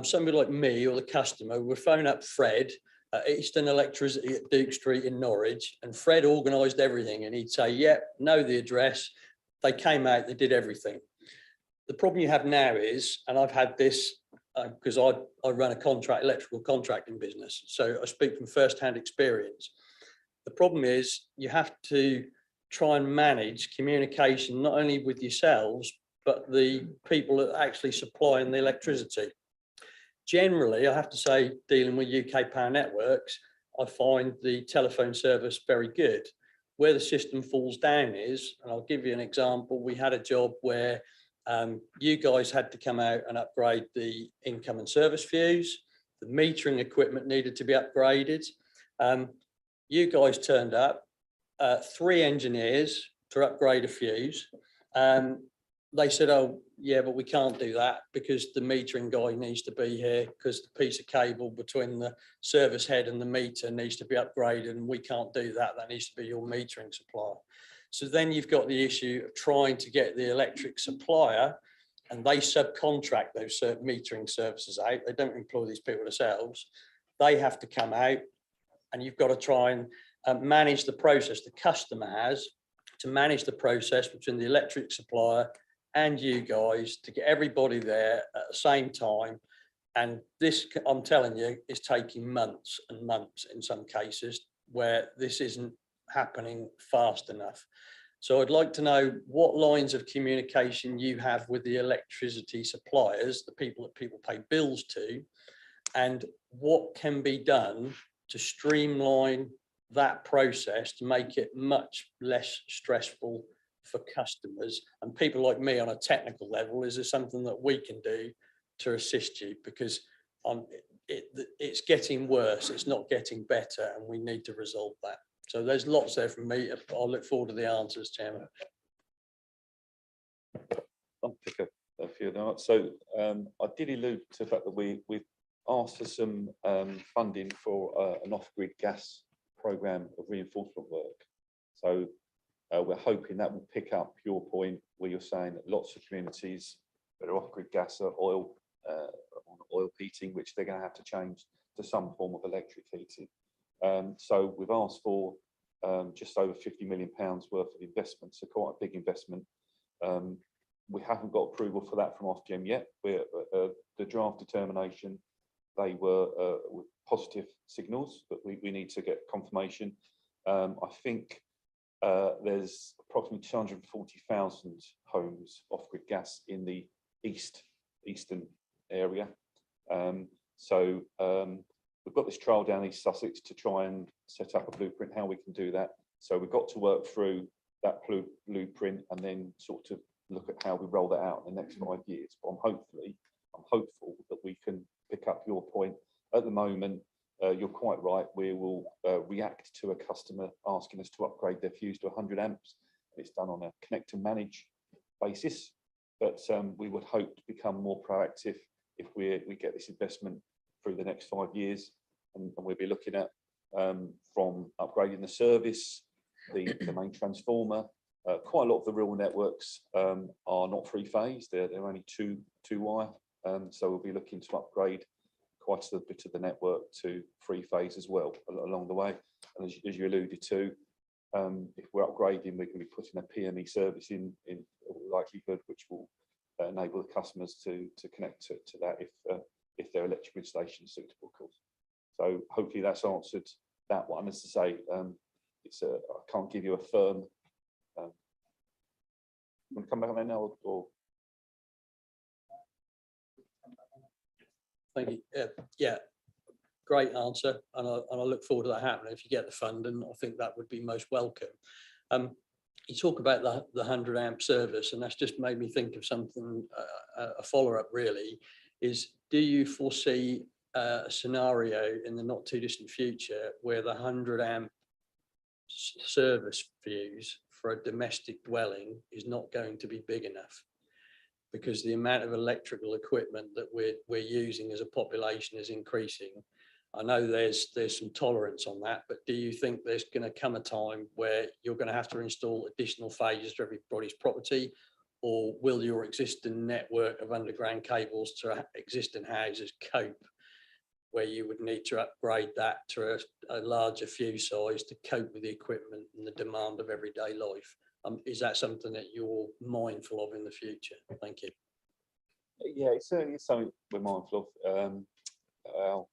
somebody like me or the customer would phone up Fred at Eastern Electricity at Duke Street in Norwich, and Fred organised everything, and he'd say, yeah, know the address. They came out, they did everything. The problem you have now is, and I've had this because I run a electrical contracting business, so I speak from first-hand experience. The problem is you have to try and manage communication, not only with yourselves, but the people that are actually supplying the electricity. Generally, I have to say, dealing with UK Power Networks, I find the telephone service very good. Where the system falls down is, and I'll give you an example, we had a job where you guys had to come out and upgrade the incoming service fuse. The metering equipment needed to be upgraded. You guys turned up, 3 engineers to upgrade a fuse. They said, oh, yeah, but we can't do that because the metering guy needs to be here because the piece of cable between the service head and the meter needs to be upgraded, and we can't do that. That needs to be your metering supplier. So then you've got the issue of trying to get the electric supplier and they subcontract those metering services out. They don't employ these people themselves. They have to come out, and you've got to try and manage the process. The customer has to manage the process between the electric supplier and you guys to get everybody there at the same time. And this, I'm telling you, is taking months and months in some cases where this isn't happening fast enough. So I'd like to know what lines of communication you have with the electricity suppliers, the people that people pay bills to, and what can be done to streamline that process to make it much less stressful for customers and people like me on a technical level. Is there something that we can do to assist you? Because it's getting worse, it's not getting better, and we need to resolve that. So there's lots there from me. I'll look forward to the answers, Chairman. I'll pick a few now. So I did allude to the fact that we've asked for some funding for an off-grid gas programme of reinforcement work. So we're hoping that will pick up your point where you're saying that lots of communities that are off-grid gas are oil heating, which they're going to have to change to some form of electric heating. So we've asked for just over £50 million worth of investment, so quite a big investment. We haven't got approval for that from Ofgem yet. The draft determination, they were with positive signals, but we need to get confirmation. I think there's approximately 240,000 homes off-grid gas in the eastern area. So we've got this trial down East Sussex to try and set up a blueprint how we can do that. So we've got to work through that blueprint and then sort of look at how we roll that out in the next 5 years. But I'm hopeful that we can pick up your point. At the moment, you're quite right. We will react to a customer asking us to upgrade their fuse to 100 amps. It's done on a connect and manage basis, but we would hope to become more proactive if we get this investment through the next 5 years, and we'll be looking at from upgrading the service, the main transformer. Quite a lot of the rural networks are not three-phase; they're only two wire. So we'll be looking to upgrade quite a bit of the network to three-phase as well along the way. And as you alluded to, if we're upgrading, we're going to be putting a PME service in likelihood, which will enable the customers to connect to that if their electrical installation is suitable, of course. So hopefully that's answered that one. As to say, I can't give you a firm. Want to come back on that now, or? Thank you. Yeah, great answer, and I look forward to that happening. If you get the funding, I think that would be most welcome. You talk about the 100 amp service, and that's just made me think of something. A follow-up really is: do you foresee a scenario in the not too distant future where the 100 amp service fuse for a domestic dwelling is not going to be big enough? Because the amount of electrical equipment that we're using as a population is increasing. I know there's some tolerance on that, but do you think there's going to come a time where you're going to have to install additional phases to everybody's property, or will your existing network of underground cables to existing houses cope, where you would need to upgrade that to a larger fuse size to cope with the equipment and the demand of everyday life? Is that something that you're mindful of in the future? Thank you. Yeah, it's certainly something we're mindful of. Our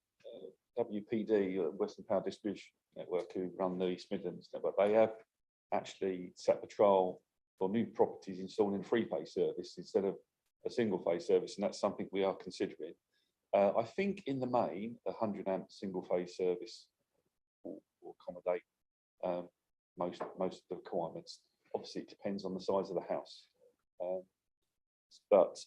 WPD, Western Power Distribution Network, who run the East Midlands network, they have actually set the trial for new properties installing three-phase service instead of a single-phase service, and that's something we are considering. I think in the main, the 100 amp single-phase service will accommodate most of the requirements. Obviously, it depends on the size of the house, but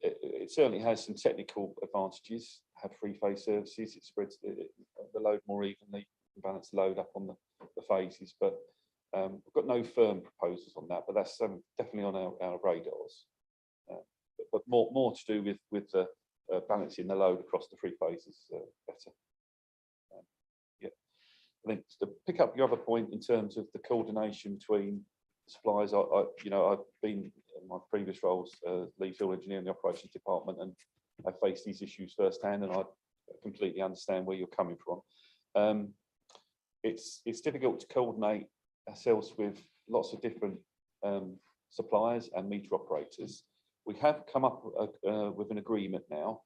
it certainly has some technical advantages. Have three-phase services, it spreads the load more evenly, balance the load up on the phases. But we've got no firm proposals on that, but that's definitely on our radars. But more to do with the balancing the load across the three phases better. Yeah, I think to pick up your other point in terms of the coordination between suppliers, I've been my previous roles, lead field engineer in the operations department, and I face these issues firsthand, and I completely understand where you're coming from. It's difficult to coordinate ourselves with lots of different suppliers and meter operators. We have come up with an agreement now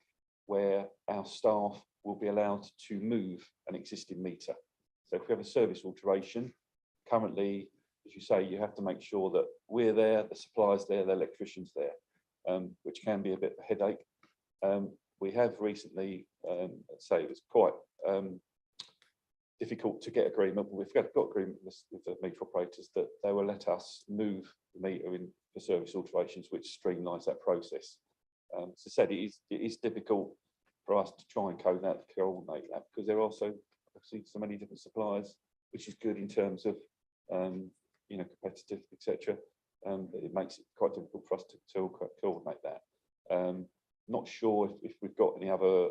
where our staff will be allowed to move an existing meter. So if we have a service alteration, currently, as you say, you have to make sure that we're there, the supplier's there, the electrician's there, which can be a bit of a headache. We have recently, say it was quite difficult to get agreement, but we've got agreement with the meter operators that they will let us move the meter in for service alterations, which streamlines that process. As I said, it is difficult for us to try and coordinate that, because there are also obviously so many different suppliers, which is good in terms of you know, competitive, etc. It makes it quite difficult for us to coordinate that. Not sure if we've got any other.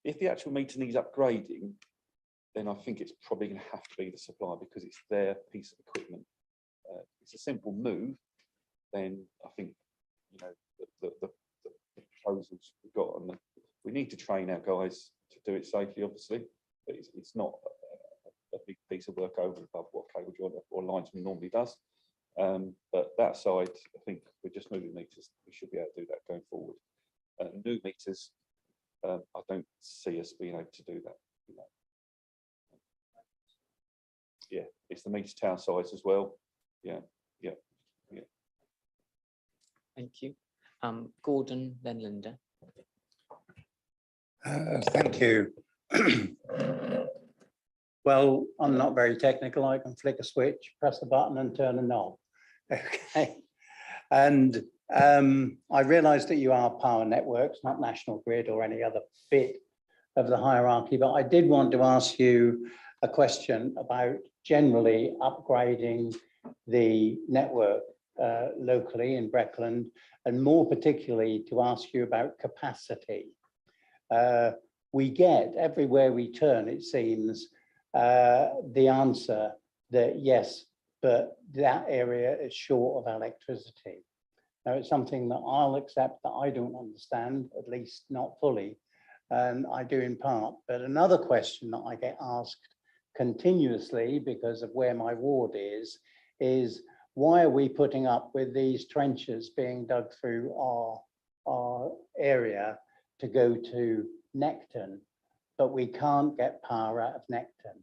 If the actual meter needs upgrading, then I think it's probably going to have to be the supplier, because it's their piece of equipment. It's a simple move, then I think, you know, the proposals we've got, and we need to train our guys to do it safely, obviously, but it's not a big piece of work over and above what cable joiner or linesman normally does. But that side, I think we're just moving meters. We should be able to do that going forward. New meters, I don't see us being able to do that. You know. Yeah, it's the meter tower size as well. Yeah. Thank you. Gordon, then Linda. Thank you. Well, I'm not very technical. I can flick a switch, press a button and turn a knob. Okay. And I realize that you are Power Networks, not National Grid or any other bit of the hierarchy, but I did want to ask you a question about generally upgrading the network locally in Breckland, and more particularly to ask you about capacity. We get everywhere we turn, it seems, the answer that yes, but that area is short of electricity. Now, it's something that I'll accept that I don't understand, at least not fully, and I do in part. But another question that I get asked continuously because of where my ward is why are we putting up with these trenches being dug through our area to go to Necton, but we can't get power out of Necton?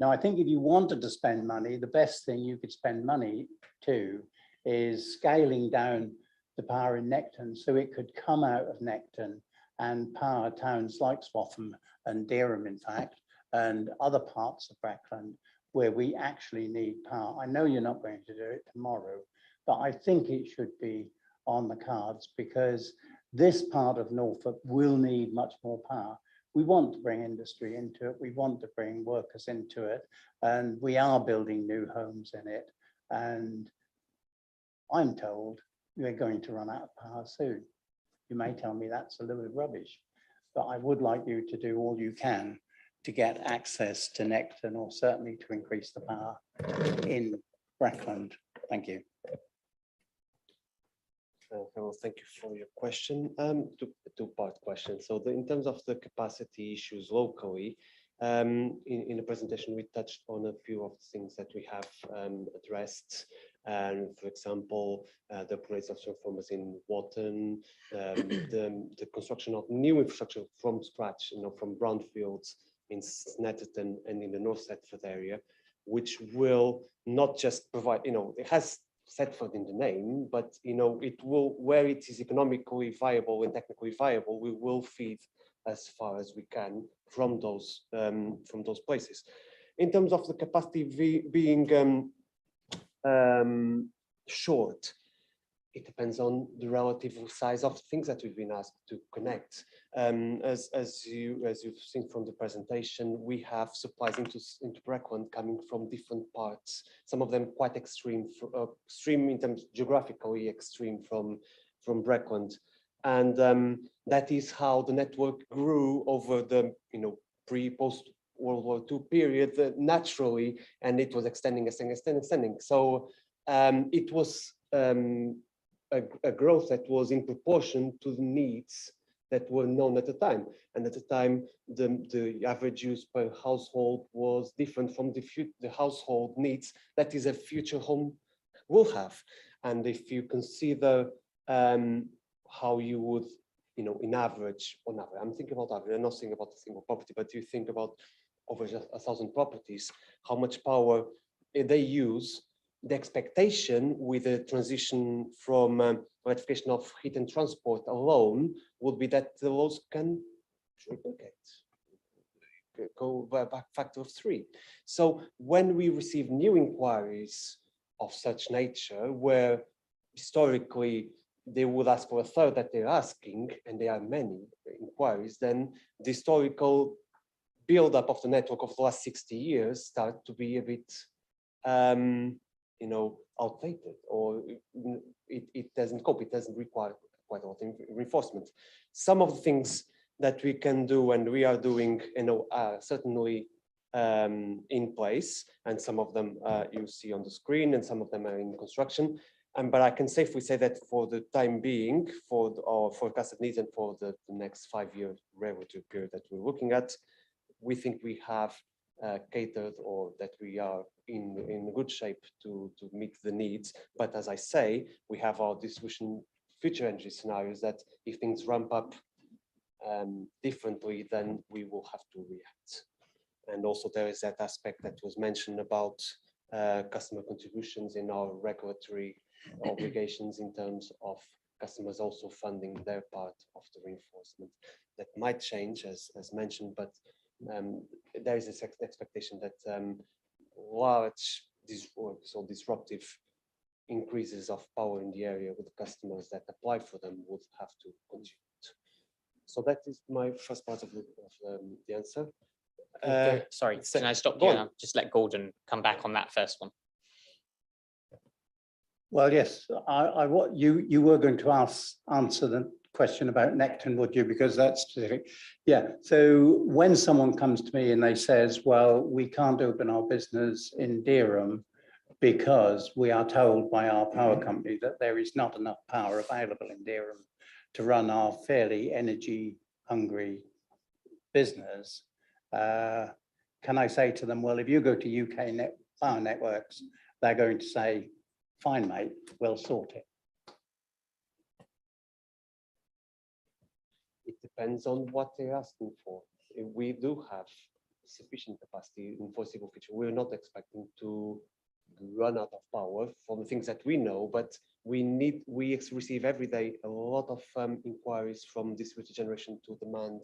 Now, I think if you wanted to spend money, the best thing you could spend money to is scaling down the power in Necton so it could come out of Necton and power towns like Swaffham and Dereham, in fact, and other parts of Breckland where we actually need power. I know you're not going to do it tomorrow, but I think it should be on the cards, because this part of Norfolk will need much more power. We want to bring industry into it. We want to bring workers into it, and we are building new homes in it. And I'm told we're going to run out of power soon. You may tell me that's a little bit rubbish, but I would like you to do all you can to get access to Necton, or certainly to increase the power in Breckland. Thank you. Well, thank you for your question. Two-part question. So in terms of the capacity issues locally, in the presentation, we touched on a few of the things that we have addressed. And for example, the upgrades of transformers in Wotton, the construction of new infrastructure from scratch, from brownfields in Snetterton and in the North Setford area, which will not just provide, it has Setford in the name, but it will, where it is economically viable and technically viable, we will feed as far as we can from those places. In terms of the capacity being short, it depends on the relative size of things that we've been asked to connect. As you've seen from the presentation, we have supplies into Breckland coming from different parts. Some of them quite extreme in terms geographically extreme from Breckland, and that is how the network grew over the pre-post World War II period naturally, and it was extending. So it was a growth that was in proportion to the needs that were known at the time. And at the time, the average use per household was different from the household needs that is a future home will have. And if you consider how you would, in average, on average, I'm thinking about average, I'm not thinking about a single property, but you think about over 1,000 properties, how much power they use. The expectation with the transition from electrification of heat and transport alone would be that the loads can triplicate, go by a factor of 3. So when we receive new inquiries of such nature, where historically they would ask for a third that they're asking, and there are many inquiries, then the historical build-up of the network of the last 60 years start to be a bit outdated, or it doesn't cope, it doesn't require quite a lot of reinforcement. Some of the things that we can do and we are doing, are certainly in place, and some of them you see on the screen, and some of them are in construction. But I can safely say that for the time being, for our forecasted needs and for the next 5-year regulatory period that we're looking at, we think we have catered, or that we are in good shape to meet the needs. But as I say, we have our distribution future energy scenarios that if things ramp up differently, then we will have to react. And also there is that aspect that was mentioned about customer contributions in our regulatory obligations, in terms of customers also funding their part of the reinforcement. That might change as mentioned, but there is this expectation that large disruptive increases of power in the area with the customers that apply for them would have to contribute. So that is my first part of the answer. Sorry, so- can I stop go you? on. And just let Gordon come back on that first one. Well, yes, you were going to answer the question about Necton, would you? Because that's specific. Yeah, so when someone comes to me and they says, well, we can't open our business in Dereham because we are told by our power company that there is not enough power available in Dereham to run our fairly energy hungry business, can I say to them, well, if you go to UK Power Networks, they're going to say, fine, mate, we'll sort it. It depends on what they're asking for. We do have sufficient capacity in foreseeable future. We're not expecting to run out of power from the things that we know, but we receive every day a lot of inquiries from distributed generation to demand,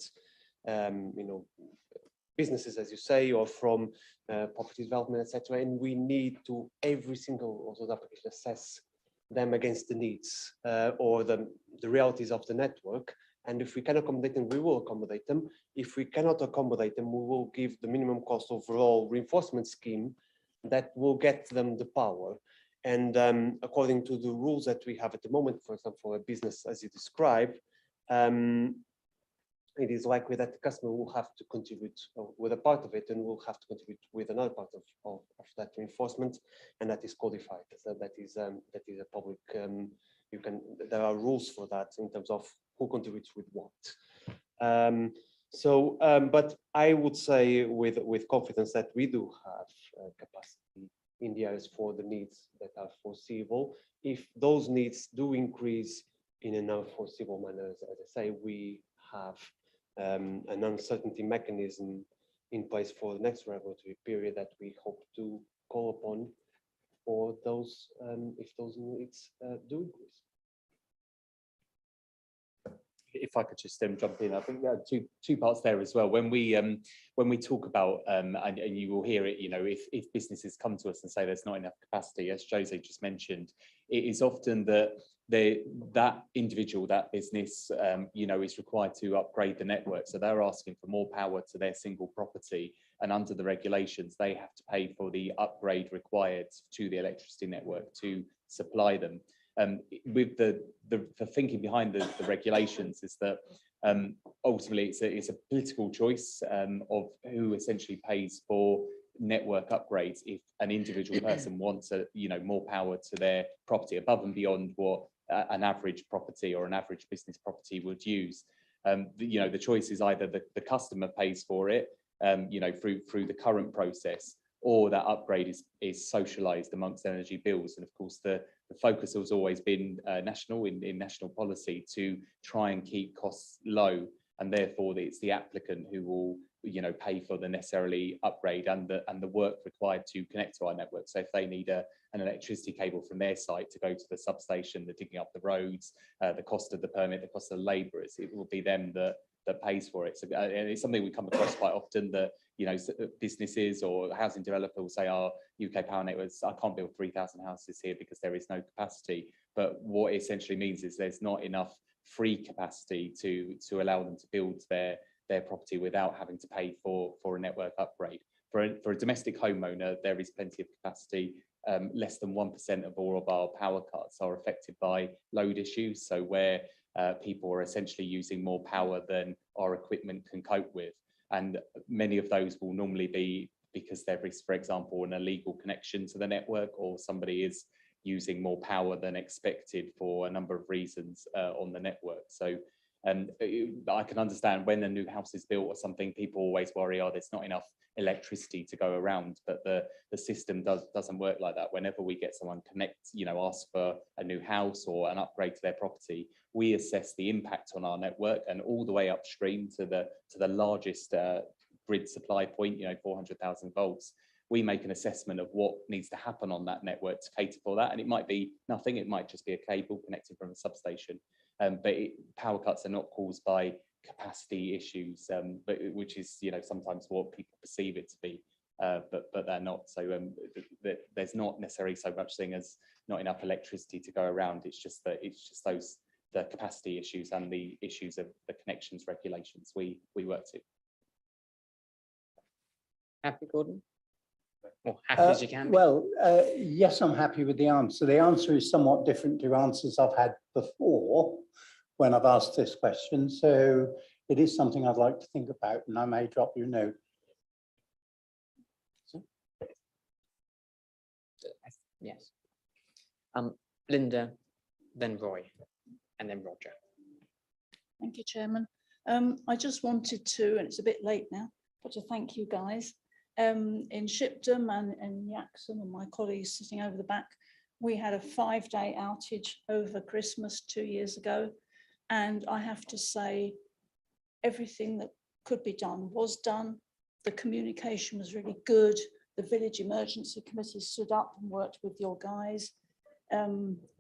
businesses, as you say, or from property development, etc. And we need to every single of those applications assess them against the needs or the realities of the network. And if we can accommodate them, we will accommodate them. If we cannot accommodate them, we will give the minimum cost overall reinforcement scheme that will get them the power. And according to the rules that we have at the moment, for example, for a business as you describe, it is likely that the customer will have to contribute with a part of it, and will have to contribute with another part of that reinforcement, and that is codified. So that is a public. There are rules for that in terms of who contributes with what. But I would say with confidence that we do have capacity in the areas for the needs that are foreseeable. If those needs do increase in an unforeseeable manner, as I say, we have an uncertainty mechanism in place for the next regulatory period that we hope to call upon for those if those needs do increase. If I could just jump in, I think there are two parts there as well. When we talk about and you will hear it, if businesses come to us and say there's not enough capacity, as Jose just mentioned, it is often that that individual, that business, is required to upgrade the network. So they're asking for more power to their single property, and under the regulations, they have to pay for the upgrade required to the electricity network to supply them. With the thinking behind the regulations is that ultimately it's a political choice of who essentially pays for network upgrades if an individual person wants more power to their property above and beyond what an average property or an average business property would use. The choice is either the customer pays for it, through the current process, or that upgrade is socialized amongst energy bills. And of course, the focus has always been national in national policy to try and keep costs low, and therefore it's the applicant who will pay for the necessarily upgrade and the work required to connect to our network. So if they need an electricity cable from their site to go to the substation, the digging up the roads, the cost of the permit, the cost of the labourers, it will be them that pays for it. So and it's something we come across quite often, that businesses or housing developers will say, "Our UK power networks, I can't build 3,000 houses here because there is no capacity." But what it essentially means is there's not enough free capacity to allow them to build their property without having to pay for a network upgrade. For a domestic homeowner, there is plenty of capacity. Less than 1% of all of our power cuts are affected by load issues. So where people are essentially using more power than our equipment can cope with. And many of those will normally be because there is, for example, an illegal connection to the network, or somebody is using more power than expected for a number of reasons on the network. So I can understand when a new house is built or something, people always worry, oh, there's not enough electricity to go around, but the system doesn't work like that. Whenever we get someone ask for a new house or an upgrade to their property, we assess the impact on our network, and all the way upstream to the largest grid supply point, 400,000 volts. We make an assessment of what needs to happen on that network to cater for that, and it might be nothing. It might just be a cable connected from a substation. But power cuts are not caused by capacity issues, which is sometimes what people perceive it to be, but they're not. So there's not necessarily so much thing as not enough electricity to go around. It's just the capacity issues and the issues of the connections regulations we work to. Happy, Gordon? Or happy as you can be? Well, yes, I'm happy with the answer. The answer is somewhat different to answers I've had before when I've asked this question. So it is something I'd like to think about, and I may drop you a note. Yes. Linda, then Roy, and then Roger. Thank you, Chairman. I just wanted to, and it's a bit late now, but to thank you guys. In Shipdham and in Yaxham, and my colleagues sitting over the back, we had a 5-day outage over Christmas 2 years ago. And I have to say, everything that could be done was done. The communication was really good. The village emergency committee stood up and worked with your guys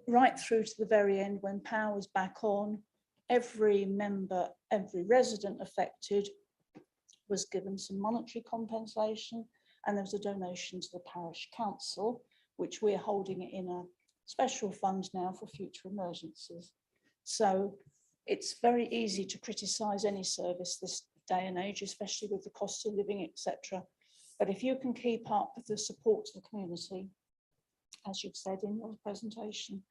right through to the very end when power was back on. Every member, every resident affected was given some monetary compensation, and there was a donation to the parish council, which we're holding in a special fund now for future emergencies. So it's very easy to criticise any service this day and age, especially with the cost of living, etc. But if you can keep up with the support to the community, as you've said in your presentation,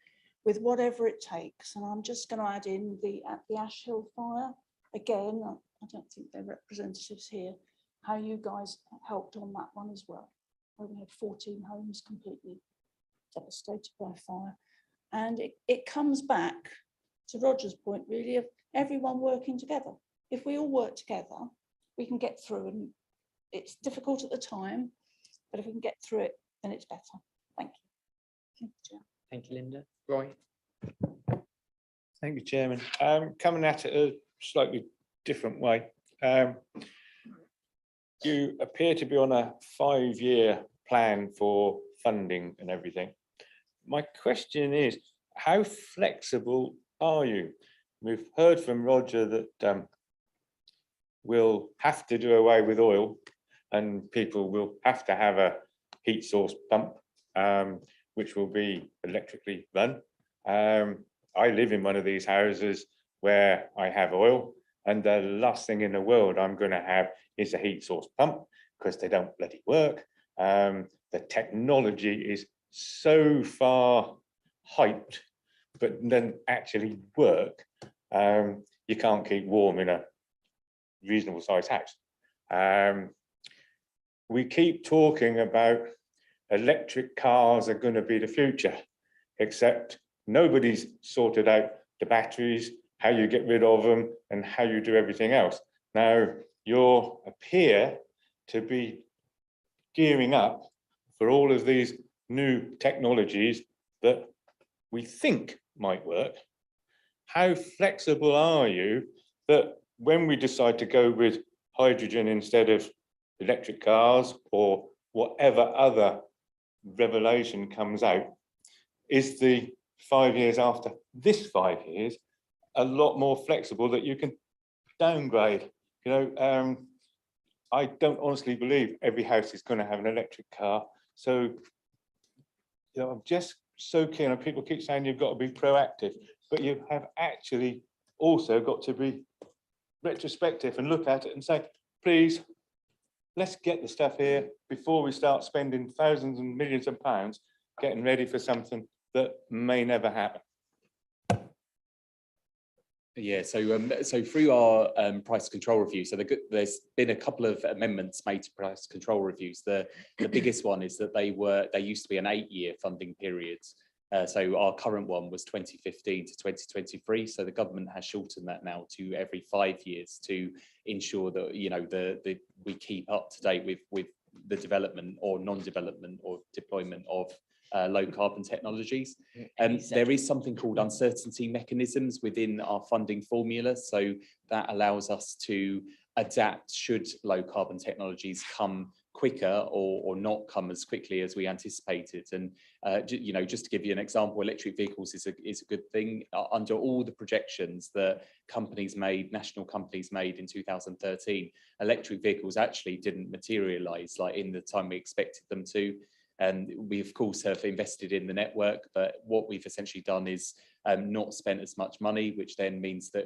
with whatever it takes, and I'm just going to add in the Ash Hill fire again. I don't think they're representatives here, how you guys helped on that one as well, where we had 14 homes completely devastated by fire. And it comes back to Roger's point, really, of everyone working together. If we all work together, we can get through, and it's difficult at the time, but if we can get through it, then it's better. Thank you. Thank you, Linda. Roy? Thank you, Chairman. Coming at it a slightly different way. You appear to be on a 5-year plan for funding and everything. My question is, how flexible are you? We've heard from Roger that we'll have to do away with oil and people will have to have a heat source pump, which will be electrically run. I live in one of these houses where I have oil, and the last thing in the world I'm going to have is a heat source pump because they don't bloody work. The technology is so far hyped, but then actually work. You can't keep warm in a reasonable sized house. we keep talking about electric cars are going to be the future, except nobody's sorted out the batteries, how you get rid of them, and how you do everything else. Now, you appear to be gearing up for all of these new technologies that we think might work. How flexible are you that when we decide to go with hydrogen instead of electric cars or whatever other revelation comes out, is the 5 years after this 5 years a lot more flexible that you can downgrade? You know, I don't honestly believe every house is going to have an electric car. So, you know, I'm just so keen, and people keep saying you've got to be proactive, but you have actually also got to be retrospective and look at it and say, please, let's get the stuff here before we start spending thousands and millions of pounds getting ready for something that may never happen. Yeah, so through our price control review, so there's been a couple of amendments made to price control reviews. The biggest one is that they used to be an 8-year funding period. So our current one was 2015 to 2023. So the government has shortened that now to every 5 years to ensure that, you know, we keep up to date with the development or non-development or deployment of low carbon technologies. There is something called uncertainty mechanisms within our funding formula. So that allows us to adapt should low carbon technologies come quicker or not come as quickly as we anticipated. And you know, just to give you an example, electric vehicles is a good thing. Under all the projections that companies made, national companies made in 2013, electric vehicles actually didn't materialize like in the time we expected them to. And we, of course, have invested in the network, but what we've essentially done is not spent as much money, which then means that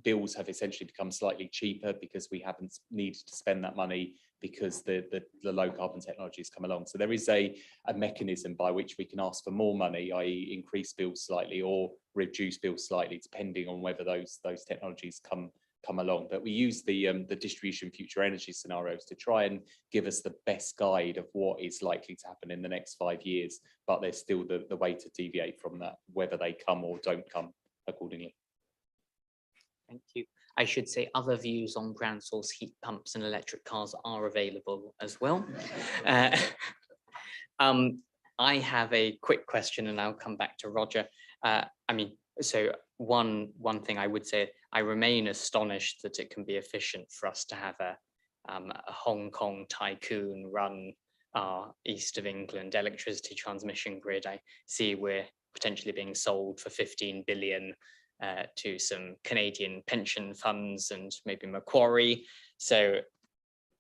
bills have essentially become slightly cheaper because we haven't needed to spend that money because the low carbon technologies come along. So there is a mechanism by which we can ask for more money, i.e. increase bills slightly or reduce bills slightly, depending on whether those technologies come along. But we use the distribution future energy scenarios to try and give us the best guide of what is likely to happen in the next 5 years, but there's still the way to deviate from that, whether they come or don't come accordingly. Thank you. I should say other views on ground source heat pumps and electric cars are available as well. I have a quick question and I'll come back to Roger. I mean, so one thing I would say, I remain astonished that it can be efficient for us to have a Hong Kong tycoon run our east of England electricity transmission grid. I see we're potentially being sold for 15 billion to some Canadian pension funds and maybe Macquarie. So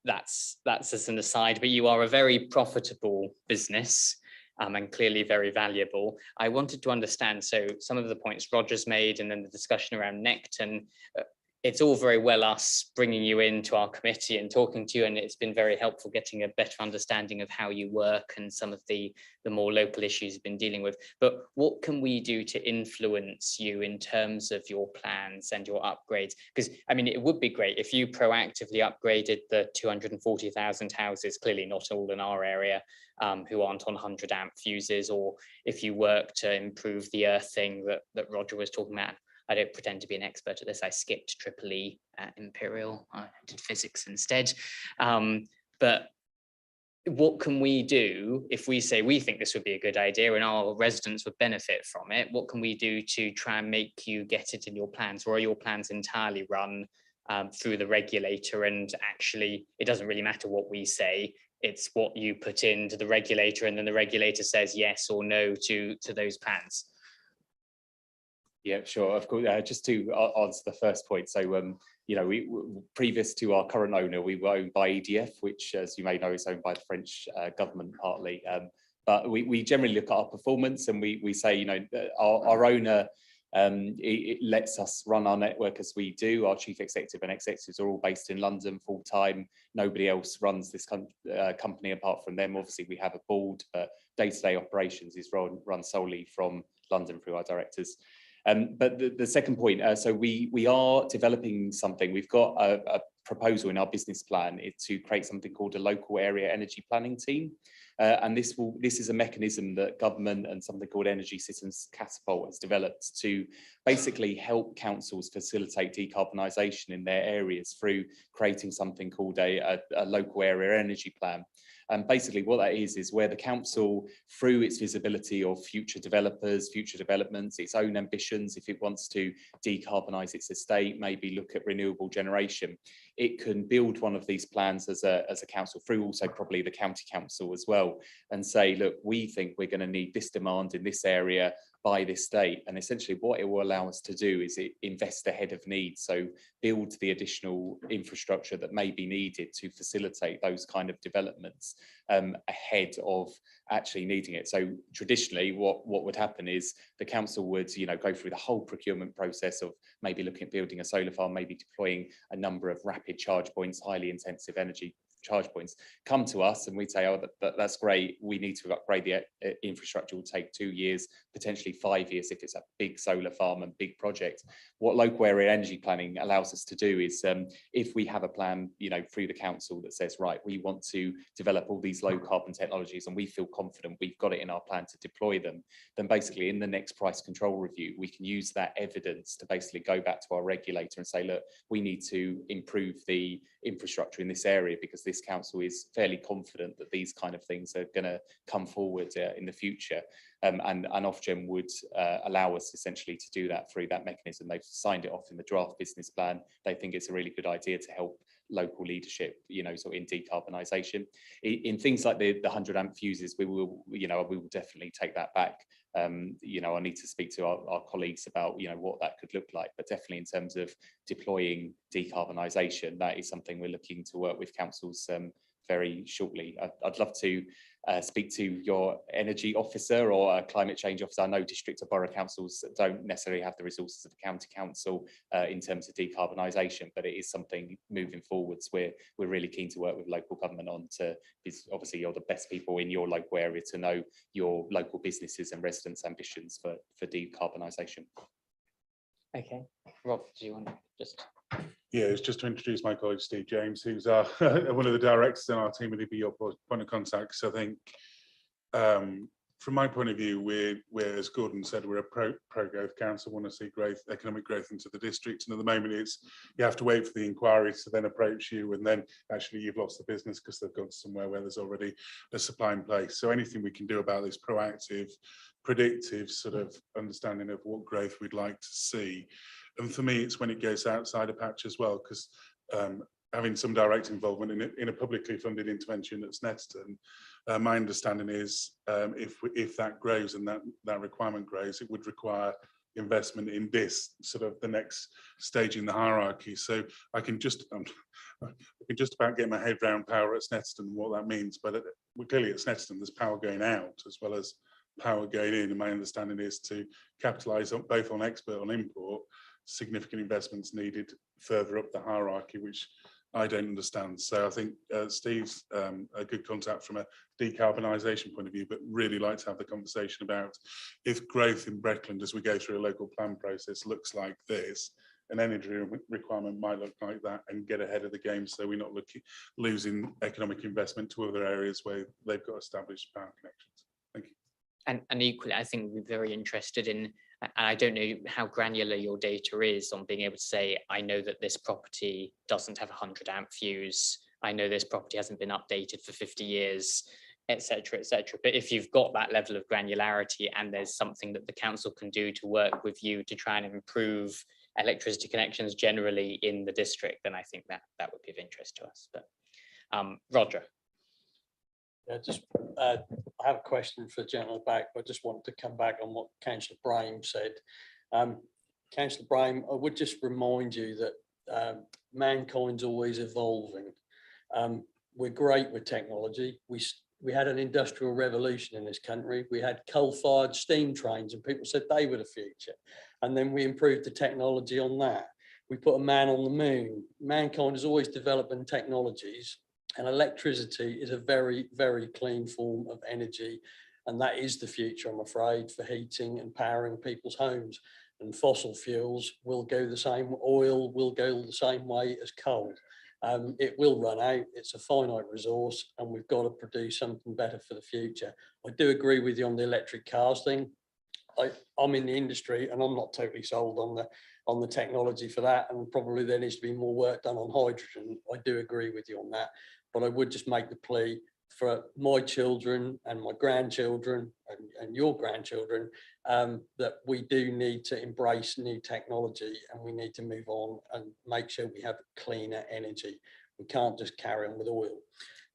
that's as an aside, but you are a very profitable business. And clearly very valuable. I wanted to understand, so some of the points Roger's made and then the discussion around Necton, it's all very well us bringing you into our committee and talking to you, and it's been very helpful getting a better understanding of how you work and some of the more local issues you've been dealing with. But what can we do to influence you in terms of your plans and your upgrades? Because I mean, it would be great if you proactively upgraded the 240,000 houses, clearly not all in our area, who aren't on 100 amp fuses, or if you work to improve the earthing that Roger was talking about. I don't pretend to be an expert at this. I skipped Triple E at Imperial. I did physics instead. But what can we do if we say we think this would be a good idea and our residents would benefit from it? What can we do to try and make you get it in your plans? Or are your plans entirely run through the regulator, and actually it doesn't really matter what we say, it's what you put into the regulator and then the regulator says yes or no to those plans? Yeah, sure. Of course, just to answer the first point. So, you know, we previous to our current owner, we were owned by EDF, which, as you may know, is owned by the French government partly. But we generally look at our performance and we say, you know, our owner, it lets us run our network as we do. Our chief executive and executives are all based in London full time. Nobody else runs this company apart from them. Obviously, we have a board, but day-to-day operations is run solely from London through our directors. But the second point, so we are developing something. We've got a proposal in our business plan to create something called a local area energy planning team. And this is a mechanism that government and something called Energy Systems Catapult has developed to basically help councils facilitate decarbonisation in their areas through creating something called a local area energy plan. And basically what that is where the council, through its visibility of future developers, future developments, its own ambitions, if it wants to decarbonise its estate, maybe look at renewable generation, it can build one of these plans as a council, through also probably the county council as well, and say, look, we think we're going to need this demand in this area by this date. And essentially what it will allow us to do is invest ahead of need. So build the additional infrastructure that may be needed to facilitate those kind of developments ahead of actually needing it. So traditionally what would happen is the council would, go through the whole procurement process of maybe looking at building a solar farm, maybe deploying a number of rapid charge points, highly intensive energy charge points, come to us and we'd say, oh, that's great, we need to upgrade the infrastructure, will take 2 years, potentially 5 years if it's a big solar farm and big project. What local area energy planning allows us to do is if we have a plan, through the council that says, right, we want to develop all these low carbon technologies and we feel confident we've got it in our plan to deploy them, then basically in the next price control review, we can use that evidence to basically go back to our regulator and say, look, we need to improve the infrastructure in this area because this council is fairly confident that these kind of things are going to come forward in the future. And Ofgem would allow us essentially to do that through that mechanism. They've signed it off in the draft business plan. They think it's a really good idea to help local leadership, sort of in decarbonisation. In things like the 100 amp fuses, we will definitely take that back. I need to speak to our colleagues about, what that could look like, but definitely in terms of deploying decarbonisation, that is something we're looking to work with councils very shortly. I'd love to speak to your energy officer or a climate change officer. I know district or borough councils don't necessarily have the resources of the county council in terms of decarbonisation, but it is something moving forwards we're really keen to work with local government on to, because obviously you're the best people in your local area to know your local businesses and residents' ambitions for decarbonisation. Okay, Rob, do you want to just? Yeah, it's just to introduce my colleague Steve James, who's one of the directors in our team, and he'd be your point of contact. So I think from my point of view, we're as Gordon said, we're a pro-growth council, want to see growth, economic growth into the district. And at the moment it's, you have to wait for the inquiry to then approach you, and then actually you've lost the business because they've gone somewhere where there's already a supply in place. So anything we can do about this proactive, predictive sort of understanding of what growth we'd like to see. And for me, it's when it goes outside a patch as well, because having some direct involvement in a publicly funded intervention at Snetterton, my understanding is if that grows and that requirement grows, it would require investment in this sort of the next stage in the hierarchy. So I can just about get my head around power at Snetterton and what that means. But clearly at Snetterton, there's power going out as well as power going in. And my understanding is to capitalise on both on export and import. Significant investments needed further up the hierarchy, which I don't understand. So I think Steve's a good contact from a decarbonisation point of view, but really like to have the conversation about if growth in Breckland as we go through a local plan process looks like this, an energy requirement might look like that, and get ahead of the game so we're not losing economic investment to other areas where they've got established power connections. Thank you. And equally, I think we're very interested in, and I don't know how granular your data is on being able to say, I know that this property doesn't have a 100 amp fuse. I know this property hasn't been updated for 50 years, etc., etc. But if you've got that level of granularity and there's something that the council can do to work with you to try and improve electricity connections generally in the district, then I think that would be of interest to us. But Roger. Yeah, I have a question for the gentleman back, but I just wanted to come back on what Councillor Brahim said. Councillor Brahim, I would just remind you that mankind's always evolving. We're great with technology. We had an industrial revolution in this country. We had coal-fired steam trains and people said they were the future. And then we improved the technology on that. We put a man on the moon. Mankind is always developing technologies. And electricity is a very, very clean form of energy. And that is the future, I'm afraid, for heating and powering people's homes. and fossil fuels will go the same, oil will go the same way as coal. It will run out, it's a finite resource, and we've got to produce something better for the future. I do agree with you on the electric cars thing. I'm in the industry and I'm not totally sold on the technology for that, and probably there needs to be more work done on hydrogen. I do agree with you on that, but I would just make the plea for my children and my grandchildren and your grandchildren, that we do need to embrace new technology, and we need to move on and make sure we have cleaner energy. We can't just carry on with oil.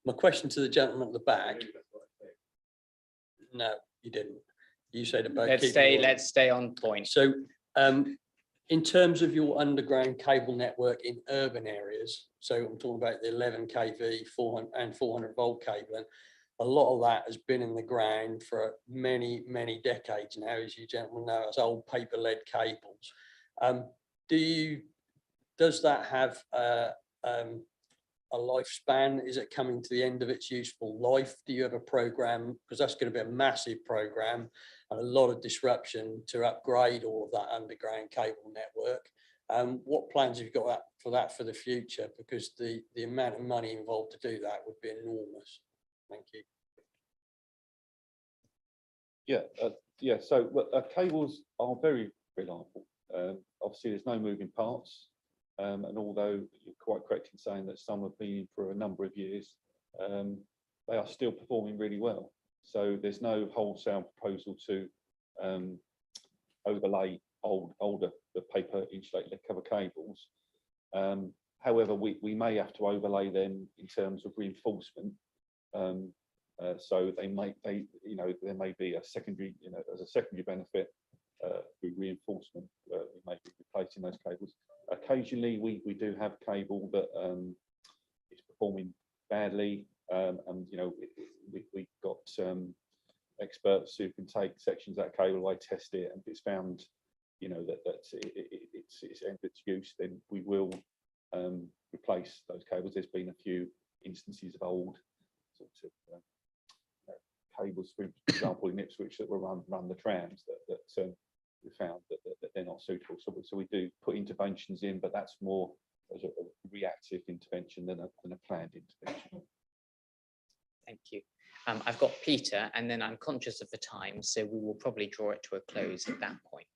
My question to the gentleman at the back. No, you didn't. You said about Let's stay on point. So in terms of your underground cable network in urban areas, so I'm talking about the 11 kV 400 and 400 volt cabling, a lot of that has been in the ground for many, many decades now, as you gentlemen know, as old paper lead cables. Does that have a lifespan? Is it coming to the end of its useful life? Do you have a program? Because that's going to be a massive program and a lot of disruption to upgrade all of that underground cable network. What plans have you got for that for the future? Because the amount of money involved to do that would be enormous. Thank you. Yeah. So cables are very reliable. Obviously, there's no moving parts. And although you're quite correct in saying that some have been in for a number of years, they are still performing really well. So there's no wholesale proposal to overlay older the paper insulated cover cables. However, we may have to overlay them in terms of reinforcement. So there may be a secondary, as a secondary benefit through reinforcement. We may be replacing those cables. Occasionally, we do have cable that is performing badly, and we've got experts who can take sections of that cable away, test it, and if it's found, that it's end its use, then we will replace those cables. There's been a few instances of old sort of cables, for example, in Ipswich that were run the trams that we found that they're not suitable. So we do put interventions in, but that's more as a reactive intervention than a planned intervention. Thank you. I've got Peter, and then I'm conscious of the time, so we will probably draw it to a close at that point.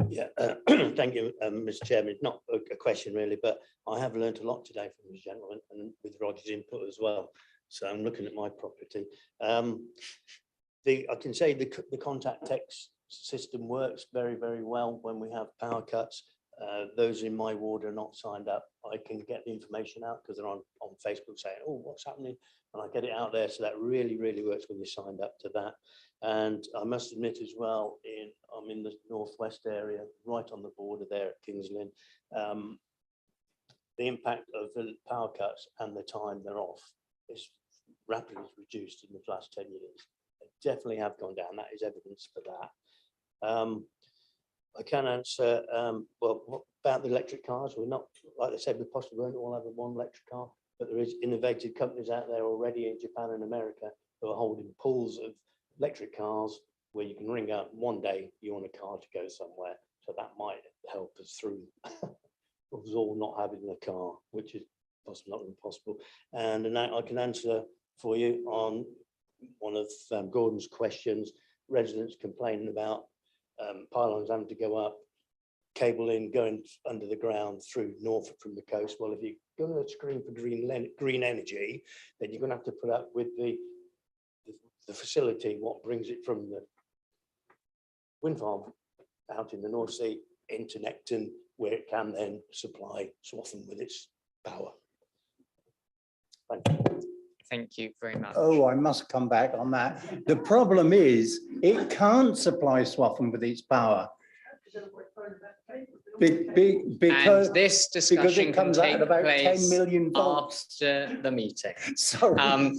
Yeah, thank you, Mr. Chairman. Not a question really, but I have learned a lot today from this gentleman and with Roger's input as well. So I'm looking at my property. I can say the contact text system works very, very well when we have power cuts. Those in my ward are not signed up. I can get the information out because they're on Facebook saying, oh, what's happening? And I get it out there. So that really, really works when you're signed up to that. And I must admit as well, I'm in the northwest area, right on the border there at Kings Lynn. The impact of the power cuts and the time they're off is rapidly reduced in the last 10 years. They definitely have gone down. That is evidence for that. I can answer, well, what about the electric cars? We're not, like I said, we possibly won't all have one electric car, but there is innovative companies out there already in Japan and America who are holding pools of electric cars where you can ring up one day you want a car to go somewhere. So that might help us through us all not having a car, which is possibly not impossible. And now I can answer for you on one of Gordon's questions. Residents complaining about pylons having to go up, cable in, going under the ground through Norfolk from the coast. Well, if you're going to screen for green energy, then you're going to have to put up with the facility, what brings it from the wind farm out in the North Sea into Necton, where it can then supply Swaffham with its power. Thank you. Thank you very much. Oh, I must come back on that. The problem is it can't supply Swaffham with its power. Because and this discussion it comes out at about 10 million volts after the meeting. Sorry.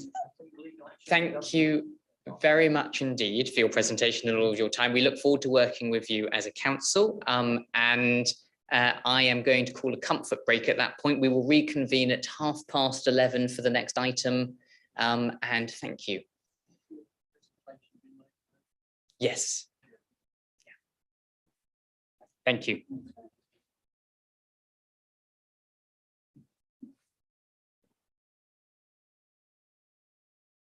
Thank you very much indeed for your presentation and all of your time. We look forward to working with you as a council, and I am going to call a comfort break at that point. We will reconvene at 11:30 for the next item, and thank you. Yes. Thank you.